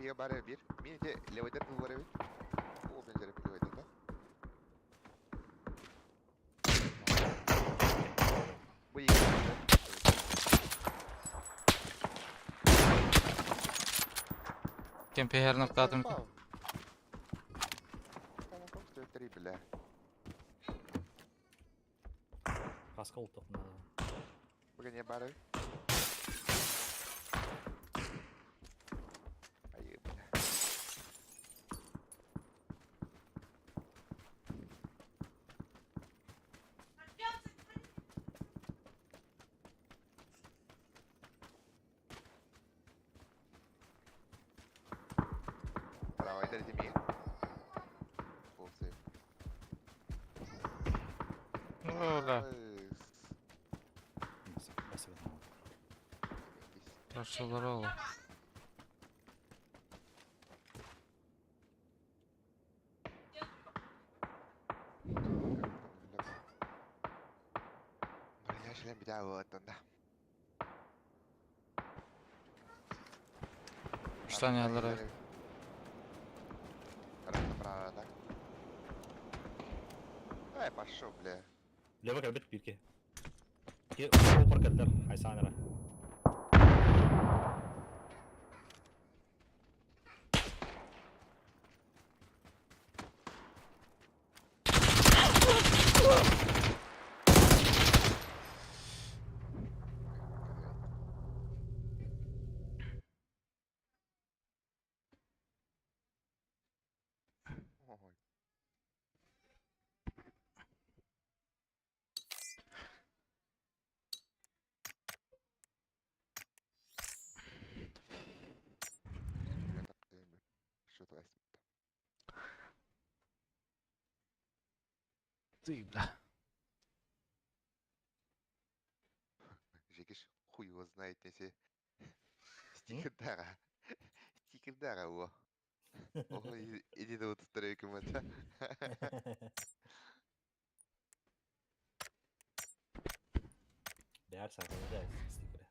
S6: Я bare bir. Mini de levede bu var evet. O benzeri bir levede de. Bu iyi.
S1: Кемпи хернап катым.
S6: Tamam, что terrible.
S2: Kaska oldu.
S6: Bugün ya bare. Ayıp. Bravo, eder etmeyin. Full save.
S1: Оля.
S2: Basıyor.
S1: Прошел ролл.
S6: Şöyle bir daha var onda.
S1: Что не алар?
S6: Право, так. Ай, пошел, бля.
S2: Leva geldi bir ki. Ki o park ettiler. Haysanera.
S1: Ты, бля.
S6: Жекиш хуй его знает, если стикердара. Стикердара его. Ой, иди да вот второй мача.
S2: Değer saklanı da sticker'e.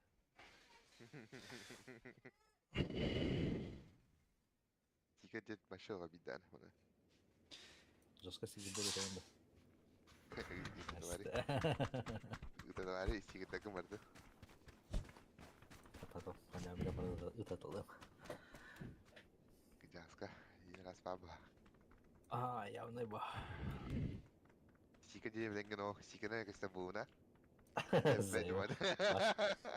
S6: Стикер дед машора бидан.
S2: Жестко сticker'de de tamam da.
S6: Это говори, стикер так и морду.
S2: Потом, она меня ытатылым.
S6: Гджаска, и раз баба.
S2: Aa, явный ба.
S6: Стикер дед вленгано, стикер на как стабуна.
S2: Заебал.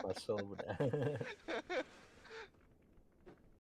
S2: Пошел, бля.